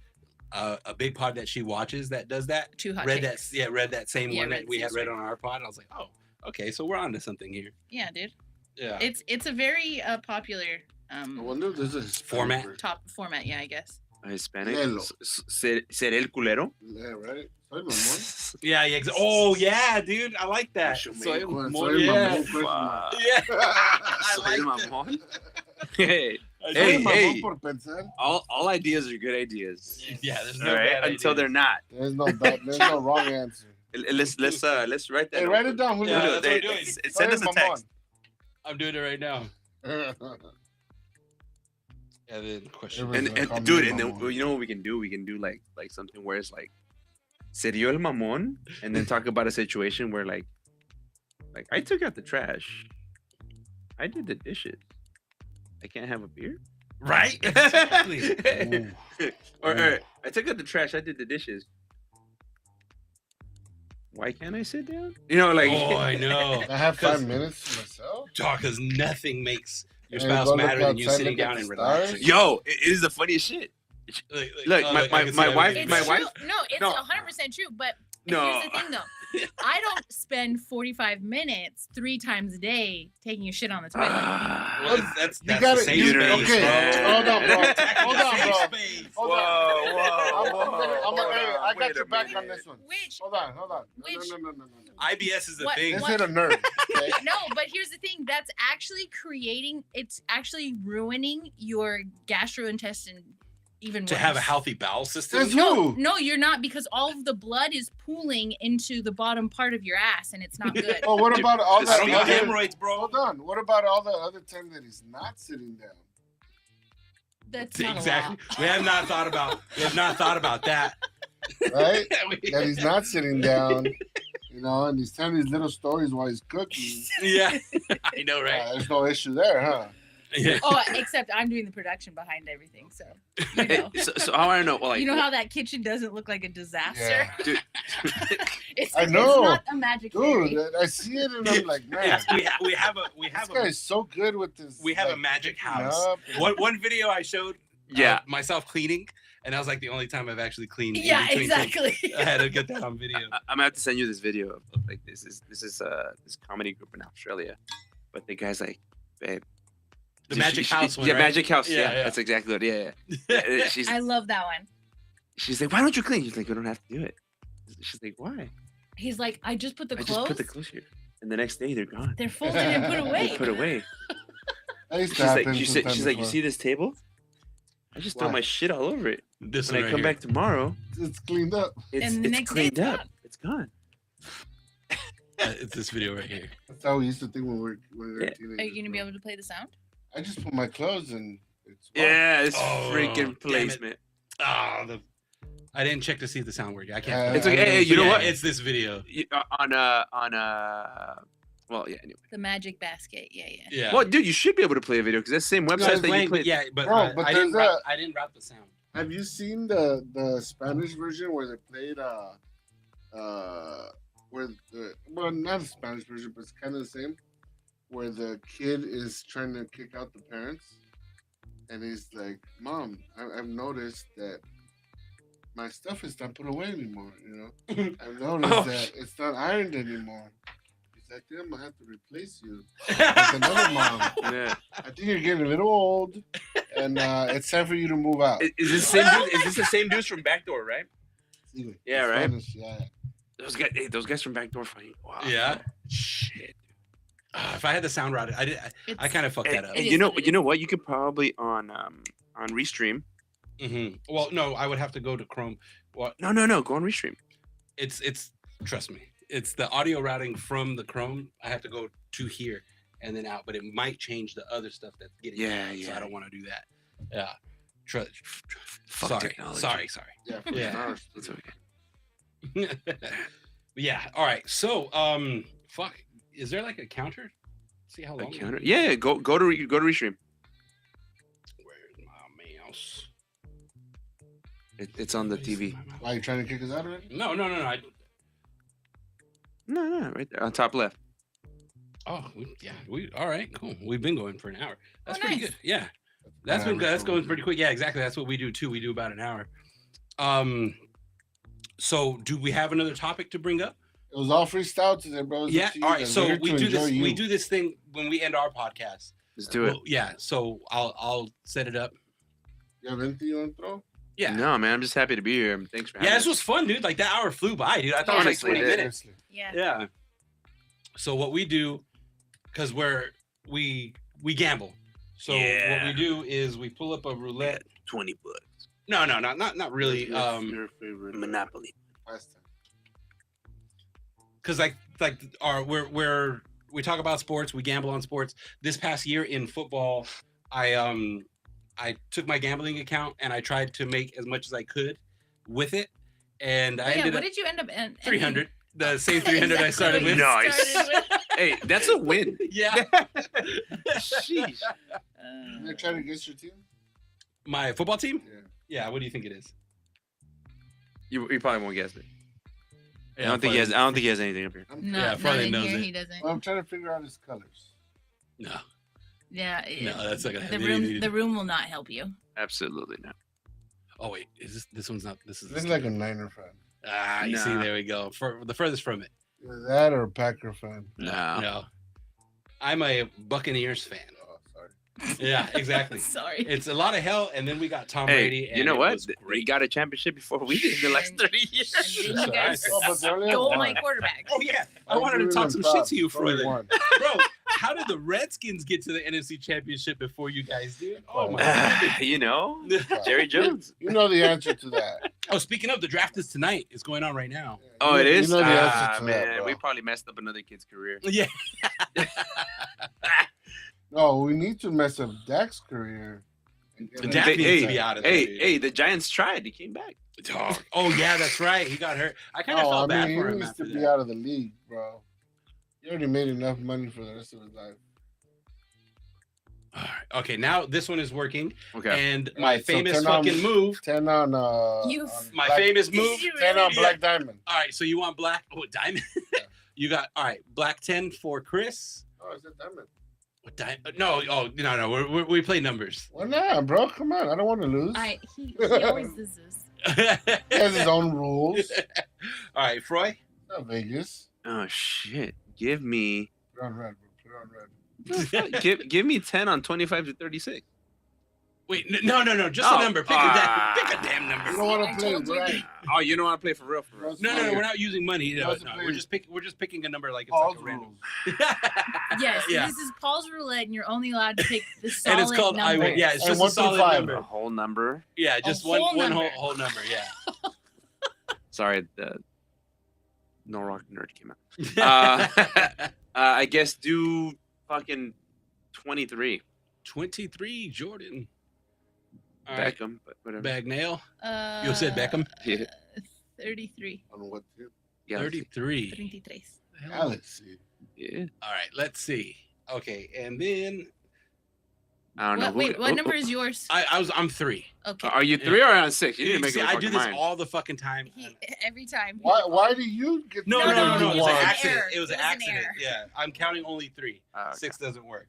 Speaker 1: a big pod that she watches that does that
Speaker 4: Too Hot
Speaker 1: read
Speaker 4: Chicks.
Speaker 1: that read that same
Speaker 4: Yeah,
Speaker 1: one
Speaker 4: read
Speaker 1: that we
Speaker 4: the
Speaker 1: had
Speaker 4: same
Speaker 1: read on our pod. And I was like, oh, okay, so we're on to something here.
Speaker 4: Yeah, dude.
Speaker 1: Yeah.
Speaker 4: It's a very popular
Speaker 5: I wonder if this is
Speaker 1: Format.
Speaker 4: top format. Yeah, I guess.
Speaker 7: Hispanic.
Speaker 5: Lelo.
Speaker 7: Seré el culero.
Speaker 5: Yeah, right. Soy mamón.
Speaker 1: Yeah. Oh yeah, dude, I like that.
Speaker 5: Soy
Speaker 1: Soy
Speaker 5: mamón,
Speaker 1: more-
Speaker 5: soy
Speaker 1: yeah.
Speaker 5: mamón, pues, mamón.
Speaker 1: Yeah. I
Speaker 7: Soy
Speaker 1: like
Speaker 7: el
Speaker 1: that.
Speaker 7: mamón. Hey,
Speaker 1: I
Speaker 5: Soy
Speaker 7: Hey,
Speaker 1: do.
Speaker 5: mamón
Speaker 7: hey.
Speaker 5: por pensar.
Speaker 7: all ideas are good ideas.
Speaker 1: Yeah, there's no
Speaker 7: All right,
Speaker 1: bad
Speaker 7: until
Speaker 1: ideas.
Speaker 7: they're not.
Speaker 5: There's no wrong answer.
Speaker 7: Let's write that.
Speaker 5: Hey, write it down, Julio.
Speaker 1: Yeah,
Speaker 7: Julio,
Speaker 1: that's what I'm doing.
Speaker 7: Send us a
Speaker 5: Soy
Speaker 7: text.
Speaker 1: I'm doing it right now.
Speaker 5: mamón.
Speaker 1: And then question.
Speaker 5: Everybody's
Speaker 7: And
Speaker 5: gonna call
Speaker 7: dude,
Speaker 5: me
Speaker 7: and then
Speaker 5: mamón.
Speaker 7: you know what we can do? We can do like something where it's like serio el mamón, and then talk about a situation where like I took out the trash, I did the dishes, I can't have a beer,
Speaker 1: Right? Exactly.
Speaker 5: Ooh.
Speaker 7: or I took out the trash, I did the dishes. Why can't I sit down? You know, like
Speaker 1: Oh, I know.
Speaker 5: I have
Speaker 1: 'Cause-
Speaker 5: 5 minutes to myself.
Speaker 1: Because nothing makes your
Speaker 5: And
Speaker 1: spouse
Speaker 5: go look
Speaker 1: matter than you
Speaker 5: outside,
Speaker 1: sitting
Speaker 5: look at
Speaker 1: down
Speaker 5: the
Speaker 1: and
Speaker 5: stars.
Speaker 1: relaxing.
Speaker 7: Yo, it is the funniest shit. Look,
Speaker 1: oh,
Speaker 7: my-
Speaker 1: I can see
Speaker 7: my
Speaker 1: how we
Speaker 7: wife-
Speaker 1: can
Speaker 4: It's
Speaker 7: my
Speaker 1: do
Speaker 4: true.
Speaker 1: that.
Speaker 7: wife-
Speaker 4: No, it's
Speaker 7: No.
Speaker 4: 100% true. But
Speaker 7: No.
Speaker 4: here's the thing, though. I don't spend 45 minutes 3 times a day taking a shit on the toilet.
Speaker 1: Well, that's
Speaker 5: You
Speaker 1: the
Speaker 5: gotta-
Speaker 1: safe
Speaker 5: you-
Speaker 1: space,
Speaker 5: okay,
Speaker 1: bro.
Speaker 5: hold on, bro.
Speaker 1: Attacking
Speaker 5: Hold
Speaker 1: the
Speaker 5: on,
Speaker 1: safe
Speaker 5: bro.
Speaker 1: space.
Speaker 5: Hold on. I got
Speaker 7: Wait a
Speaker 5: your back
Speaker 7: minute.
Speaker 5: on this one.
Speaker 4: Which
Speaker 5: Hold on. No.
Speaker 4: Which-
Speaker 5: No.
Speaker 1: IBS is a
Speaker 4: What-
Speaker 1: thing.
Speaker 5: This
Speaker 4: what-
Speaker 5: hit a nerve. Okay?
Speaker 4: no, but here's the thing. That's actually it's actually ruining your gastrointestine even
Speaker 1: To
Speaker 4: worse.
Speaker 1: have a healthy bowel system.
Speaker 5: That's
Speaker 4: No,
Speaker 5: who?
Speaker 4: no, you're not, because all of the blood is pooling into the bottom part of your ass, and it's not good.
Speaker 5: Oh, what about all
Speaker 1: I
Speaker 5: that
Speaker 1: don't got
Speaker 5: other?
Speaker 1: hemorrhoids, bro.
Speaker 5: Hold on. What about all the other time that he's not sitting down?
Speaker 4: That's not
Speaker 1: Exactly.
Speaker 4: a lot.
Speaker 1: We have not thought about that.
Speaker 5: Right?
Speaker 1: We-
Speaker 5: That he's not sitting down. You know, and he's telling these little stories while he's cooking.
Speaker 1: Yeah, I know, right?
Speaker 5: There's no issue there, huh?
Speaker 1: Yeah.
Speaker 4: Oh, except I'm doing the production behind everything, so you know.
Speaker 7: So how I know? Well, like,
Speaker 4: You know how that kitchen doesn't look like a disaster?
Speaker 5: Yeah.
Speaker 7: dude,
Speaker 5: I know.
Speaker 4: It's not a magic fairy.
Speaker 5: Dude, I see it and I'm like, man,
Speaker 1: we have
Speaker 5: this guy's so good with this.
Speaker 1: we have a
Speaker 5: like,
Speaker 1: magic
Speaker 5: picking
Speaker 1: house.
Speaker 5: up and-
Speaker 1: One video I showed
Speaker 7: Yeah.
Speaker 1: myself cleaning, and that was like the only time I've actually cleaned. in
Speaker 4: Yeah,
Speaker 1: between cooks.
Speaker 4: exactly.
Speaker 1: I had to get that on video.
Speaker 7: I'm gonna have to send you this video of like this is this comedy group in Australia, but the guy's like, babe.
Speaker 1: The Magic House one,
Speaker 7: Yeah,
Speaker 1: right?
Speaker 7: Magic House.
Speaker 1: Yeah,
Speaker 7: Yeah,
Speaker 1: yeah.
Speaker 7: that's exactly what. Yeah, yeah. She's
Speaker 4: I love that one.
Speaker 7: like, why don't you clean? He's like, you don't have to do it. She's like, why?
Speaker 4: He's like, I just put the
Speaker 7: I
Speaker 4: clothes.
Speaker 7: just put the clothes here, and the next day they're gone.
Speaker 4: They're folded and put away.
Speaker 7: They put away.
Speaker 5: I used to
Speaker 7: She's like,
Speaker 5: happen
Speaker 7: she's
Speaker 5: sometimes
Speaker 7: like, you
Speaker 5: before.
Speaker 7: see this table? I just throw
Speaker 5: Why?
Speaker 7: my shit all over it.
Speaker 1: This
Speaker 7: When
Speaker 1: one
Speaker 7: I
Speaker 1: right
Speaker 7: come
Speaker 1: here.
Speaker 7: back tomorrow,
Speaker 5: It's cleaned up.
Speaker 7: it's
Speaker 4: And the next day
Speaker 7: cleaned
Speaker 4: it's
Speaker 7: up.
Speaker 4: gone.
Speaker 7: It's gone.
Speaker 1: It's this video right here.
Speaker 5: That's how we used to think when we were
Speaker 7: Yeah.
Speaker 5: teenagers.
Speaker 4: Are you gonna be
Speaker 5: bro.
Speaker 4: able to play the sound?
Speaker 5: I just put my clothes and it's
Speaker 7: Yeah, this
Speaker 1: Oh, damn
Speaker 7: freaking
Speaker 1: it.
Speaker 7: placement.
Speaker 1: I didn't check to see if the sound worked. I
Speaker 5: Yeah,
Speaker 1: can't.
Speaker 7: It's okay. Hey, you know
Speaker 1: Yeah,
Speaker 7: what?
Speaker 1: It's this video.
Speaker 7: Well, yeah. Anyway.
Speaker 4: The magic basket. Yeah, yeah.
Speaker 1: Yeah.
Speaker 7: Well, dude, you should be able to play a video because that's the same website
Speaker 1: it's
Speaker 7: that
Speaker 1: playing,
Speaker 7: you
Speaker 1: but
Speaker 7: played.
Speaker 1: yeah, but,
Speaker 5: Bro, but
Speaker 1: I didn't
Speaker 5: there's
Speaker 1: route, I didn't route the sound.
Speaker 5: Have you seen the Spanish version where they played where the well not the Spanish version but it's kind of the same where the kid is trying to kick out the parents and he's like, Mom, I've noticed that my stuff is not put away anymore, you know. I've noticed
Speaker 7: Oh,
Speaker 5: that it's not ironed anymore. He's like, then I'm gonna have to replace you with another mom.
Speaker 7: Yeah.
Speaker 5: I think you're getting a little old and it's time for you to move out.
Speaker 7: Is this the same dude? Is this the same dudes from Backdoor, right? Yeah, right.
Speaker 5: Spanish, yeah.
Speaker 7: Those guys from Backdoor fighting. Wow.
Speaker 1: Yeah.
Speaker 7: Shit.
Speaker 1: If I had the sound routed, I kind of fucked that up.
Speaker 7: And
Speaker 4: It
Speaker 7: you
Speaker 4: is
Speaker 7: know,
Speaker 4: what it
Speaker 7: you know what? You could probably on Restream.
Speaker 1: Well, no, I would have to go to Chrome. Well,
Speaker 7: No. Go on Restream.
Speaker 1: it's trust me, it's the audio routing from the Chrome. I have to go to here and then out, but it might change the other stuff that's getting
Speaker 7: Yeah,
Speaker 1: out, so
Speaker 7: yeah.
Speaker 1: I don't want to do that. Yeah.
Speaker 7: Fuck
Speaker 1: sorry,
Speaker 7: technology.
Speaker 1: sorry.
Speaker 5: Yeah,
Speaker 1: Yeah.
Speaker 7: It's okay.
Speaker 1: Yeah. All right. So, fuck. Is there like a counter? See how
Speaker 7: A
Speaker 1: long?
Speaker 7: counter. Yeah. Go to Restream.
Speaker 1: Where's my mouse?
Speaker 7: It's on the
Speaker 1: Where's
Speaker 7: TV.
Speaker 1: my mouse?
Speaker 5: Why are you trying to kick us out of it?
Speaker 1: No.
Speaker 7: No, right there on top left.
Speaker 1: We all right. Cool. We've been going for an hour. That's pretty
Speaker 4: nice.
Speaker 1: good. Yeah. That's going pretty quick. Yeah, exactly. That's what we do too. We do about an hour. So do we have another topic to bring up?
Speaker 5: It was all freestyle today, bro. It's up
Speaker 1: Yeah.
Speaker 5: to you
Speaker 1: All right.
Speaker 5: guys.
Speaker 1: So
Speaker 5: We're here
Speaker 1: we
Speaker 5: to
Speaker 1: do this.
Speaker 5: enjoy
Speaker 1: We
Speaker 5: you.
Speaker 1: do this thing when we end our podcast.
Speaker 7: Let's do it.
Speaker 1: Well, yeah. So I'll set it up.
Speaker 5: You have anything you want to throw?
Speaker 1: Yeah.
Speaker 7: No, man. I'm just happy to be here. Thanks for having
Speaker 1: Yeah.
Speaker 7: us.
Speaker 1: This was fun, dude. Like that hour flew by, dude. I thought
Speaker 7: Honestly,
Speaker 1: it was like 20
Speaker 7: it did.
Speaker 1: minutes.
Speaker 5: Seriously.
Speaker 4: Yeah.
Speaker 1: Yeah. So what we do, because we gamble. So what
Speaker 7: Yeah.
Speaker 1: we do is we pull up a roulette.
Speaker 7: $20.
Speaker 1: No, not really.
Speaker 5: What's your favorite
Speaker 7: Monopoly.
Speaker 5: pastime?
Speaker 1: Because like we talk about sports, we gamble on sports. This past year in football, I took my gambling account and I tried to make as much as I could with it, and I
Speaker 4: Oh, yeah.
Speaker 1: ended
Speaker 4: What
Speaker 1: up
Speaker 4: did you end up in?
Speaker 1: 300. The same 300 I started with.
Speaker 7: Nice.
Speaker 4: Started with.
Speaker 7: Hey, that's a win.
Speaker 1: Yeah.
Speaker 7: Sheesh.
Speaker 5: Did I try to guess your team?
Speaker 1: My football team?
Speaker 5: Yeah.
Speaker 1: Yeah. What do you think it is?
Speaker 7: You probably won't guess it.
Speaker 1: Yeah,
Speaker 7: I don't think he has. I don't think he has anything up here.
Speaker 5: I'm,
Speaker 4: No,
Speaker 1: Yeah,
Speaker 4: not
Speaker 1: Friday
Speaker 4: in
Speaker 1: knows
Speaker 4: here.
Speaker 1: it.
Speaker 4: He doesn't.
Speaker 5: well, I'm trying to figure out his colors.
Speaker 1: No.
Speaker 4: Yeah.
Speaker 1: No, that's not gonna
Speaker 4: the
Speaker 1: have
Speaker 4: room.
Speaker 1: anything.
Speaker 4: The room will not help you.
Speaker 7: Absolutely not.
Speaker 1: Oh wait, is this one's not? This is.
Speaker 5: This is like a Niner fan.
Speaker 1: You see,
Speaker 7: Nah.
Speaker 1: there we go. For the furthest from it.
Speaker 5: Either that or a Packer fan.
Speaker 7: No.
Speaker 1: No. I'm a Buccaneers fan.
Speaker 5: Oh, sorry.
Speaker 1: Yeah, exactly.
Speaker 4: Sorry.
Speaker 1: It's a lot of hell, and then we got Tom
Speaker 7: Hey,
Speaker 1: Brady. And
Speaker 7: you know
Speaker 1: it
Speaker 7: what?
Speaker 1: was
Speaker 7: We
Speaker 1: Great.
Speaker 7: got a championship before we did in the last
Speaker 4: And-
Speaker 7: 30 years.
Speaker 4: And then you guys
Speaker 5: Oh, but they only have
Speaker 4: stole
Speaker 5: one.
Speaker 4: my quarterback.
Speaker 1: Oh yeah, I wanted to talk some shit to you,
Speaker 5: Freud.
Speaker 1: Freud. Bro, how did the Redskins get to the NFC Championship before you guys did? Oh my god.
Speaker 7: You know, Jerry Jones.
Speaker 5: You know the answer to that.
Speaker 1: Oh, speaking of, the draft is tonight. It's going on right now.
Speaker 7: Oh, it is.
Speaker 5: You know the answer
Speaker 7: Ah,
Speaker 5: to
Speaker 7: man,
Speaker 5: that, bro.
Speaker 7: we probably messed up another kid's career.
Speaker 1: Yeah.
Speaker 5: No, we need to mess up Dak's career
Speaker 1: The Dak needs to be out of there.
Speaker 7: Hey, the Giants tried. He came back.
Speaker 1: Oh yeah, that's right. He got hurt. I kind of felt bad for him
Speaker 5: He needs
Speaker 1: after
Speaker 5: to be
Speaker 1: that.
Speaker 5: out of the league, bro. He already made enough money for the rest of his life.
Speaker 1: All right. Okay, now this one is working.
Speaker 7: Okay.
Speaker 1: And
Speaker 5: All
Speaker 1: my
Speaker 5: right, so
Speaker 1: famous
Speaker 5: 10 on-
Speaker 1: fucking move.
Speaker 5: 10 on
Speaker 4: You-
Speaker 1: My
Speaker 5: Black-
Speaker 1: famous move.
Speaker 5: 10 on
Speaker 1: Yeah.
Speaker 5: Black Diamond.
Speaker 1: All right, so you want black? Oh, diamond. You got all right. Black 10 for Chris.
Speaker 5: Oh, it's a diamond.
Speaker 1: What diamond? No. Oh no. We play numbers.
Speaker 5: Why not, bro? Come on. I don't want to lose.
Speaker 4: He always loses.
Speaker 5: He has his own rules.
Speaker 1: All right, Froy.
Speaker 5: Not Vegas.
Speaker 7: Oh shit! Give me
Speaker 5: Put on red, bro. Put on red.
Speaker 7: give me 10 on 25 to 36.
Speaker 1: Wait, no. Just
Speaker 7: Oh,
Speaker 1: a number. Pick a damn number.
Speaker 5: You don't want to play,
Speaker 4: told you.
Speaker 5: right?
Speaker 7: Oh, you don't want to play for real? For real?
Speaker 1: No, we're not using money. No,
Speaker 5: Let's
Speaker 1: no,
Speaker 5: play.
Speaker 1: we're just picking a number like it's
Speaker 5: Paul's
Speaker 1: like a random.
Speaker 5: rules.
Speaker 4: Yes,
Speaker 1: Yeah.
Speaker 4: this is Paul's roulette, and you're only allowed to pick the solid
Speaker 1: And it's called I
Speaker 4: number.
Speaker 1: win. Yeah, it's
Speaker 5: And
Speaker 1: just
Speaker 5: 1
Speaker 1: a
Speaker 5: through
Speaker 1: solid
Speaker 5: 5.
Speaker 7: A
Speaker 1: number.
Speaker 7: whole number.
Speaker 1: Yeah, just
Speaker 4: A
Speaker 1: one
Speaker 4: whole
Speaker 1: one
Speaker 4: number.
Speaker 1: whole number. Yeah.
Speaker 7: Sorry, the No Rock Nerd came out. I guess do fucking 23.
Speaker 1: 23, Jordan. All right,
Speaker 7: Beckham, but whatever.
Speaker 1: Bagnell.
Speaker 4: Uh,
Speaker 1: You said Beckham.
Speaker 7: Yeah.
Speaker 4: 33.
Speaker 5: On what tip?
Speaker 7: Yeah.
Speaker 1: 33.
Speaker 4: 33.
Speaker 5: Galaxy.
Speaker 7: Yeah.
Speaker 1: All right, let's see. Okay, and then
Speaker 7: I don't know.
Speaker 4: Wait, what number is yours?
Speaker 1: I'm 3.
Speaker 4: Okay.
Speaker 7: Are you 3 or on 6? You need to make
Speaker 1: See,
Speaker 7: it
Speaker 1: I
Speaker 7: fucking
Speaker 1: do this
Speaker 7: mind.
Speaker 1: all the fucking time.
Speaker 4: Every time.
Speaker 5: Why do you get
Speaker 1: No,
Speaker 4: No,
Speaker 1: no,
Speaker 4: no,
Speaker 1: no,
Speaker 4: it
Speaker 1: It was
Speaker 4: was
Speaker 1: an
Speaker 4: an
Speaker 1: accident.
Speaker 4: error.
Speaker 1: It was
Speaker 4: It
Speaker 1: an
Speaker 4: was an
Speaker 1: accident.
Speaker 4: error.
Speaker 1: Yeah, I'm counting only 3.
Speaker 7: Ah, okay.
Speaker 1: 6 doesn't work.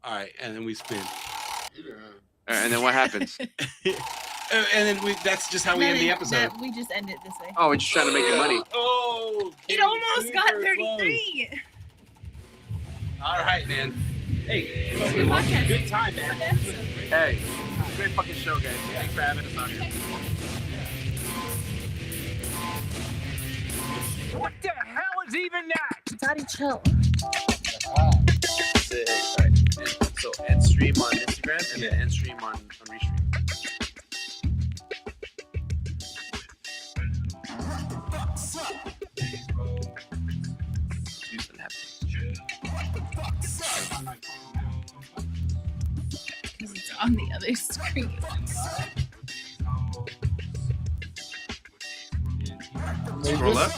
Speaker 1: All right, and then we spin.
Speaker 7: And then what happens?
Speaker 1: And then that's just how we end the episode.
Speaker 4: We just end it this way.
Speaker 7: Oh, we're just trying to make the money.
Speaker 1: Oh,
Speaker 4: It almost got
Speaker 1: super
Speaker 4: 33.
Speaker 1: close. All right, man. Hey,
Speaker 4: Good podcast.
Speaker 1: good time, man.
Speaker 7: Hey, great fucking show, guys. Thanks for having us on here.
Speaker 3: What the hell is even that?
Speaker 4: Daddy, chill.
Speaker 7: That's it. All right. So end stream on Instagram and then end stream on Restream. Houston happens.
Speaker 4: Because it's on the other screen.
Speaker 7: Scroll up.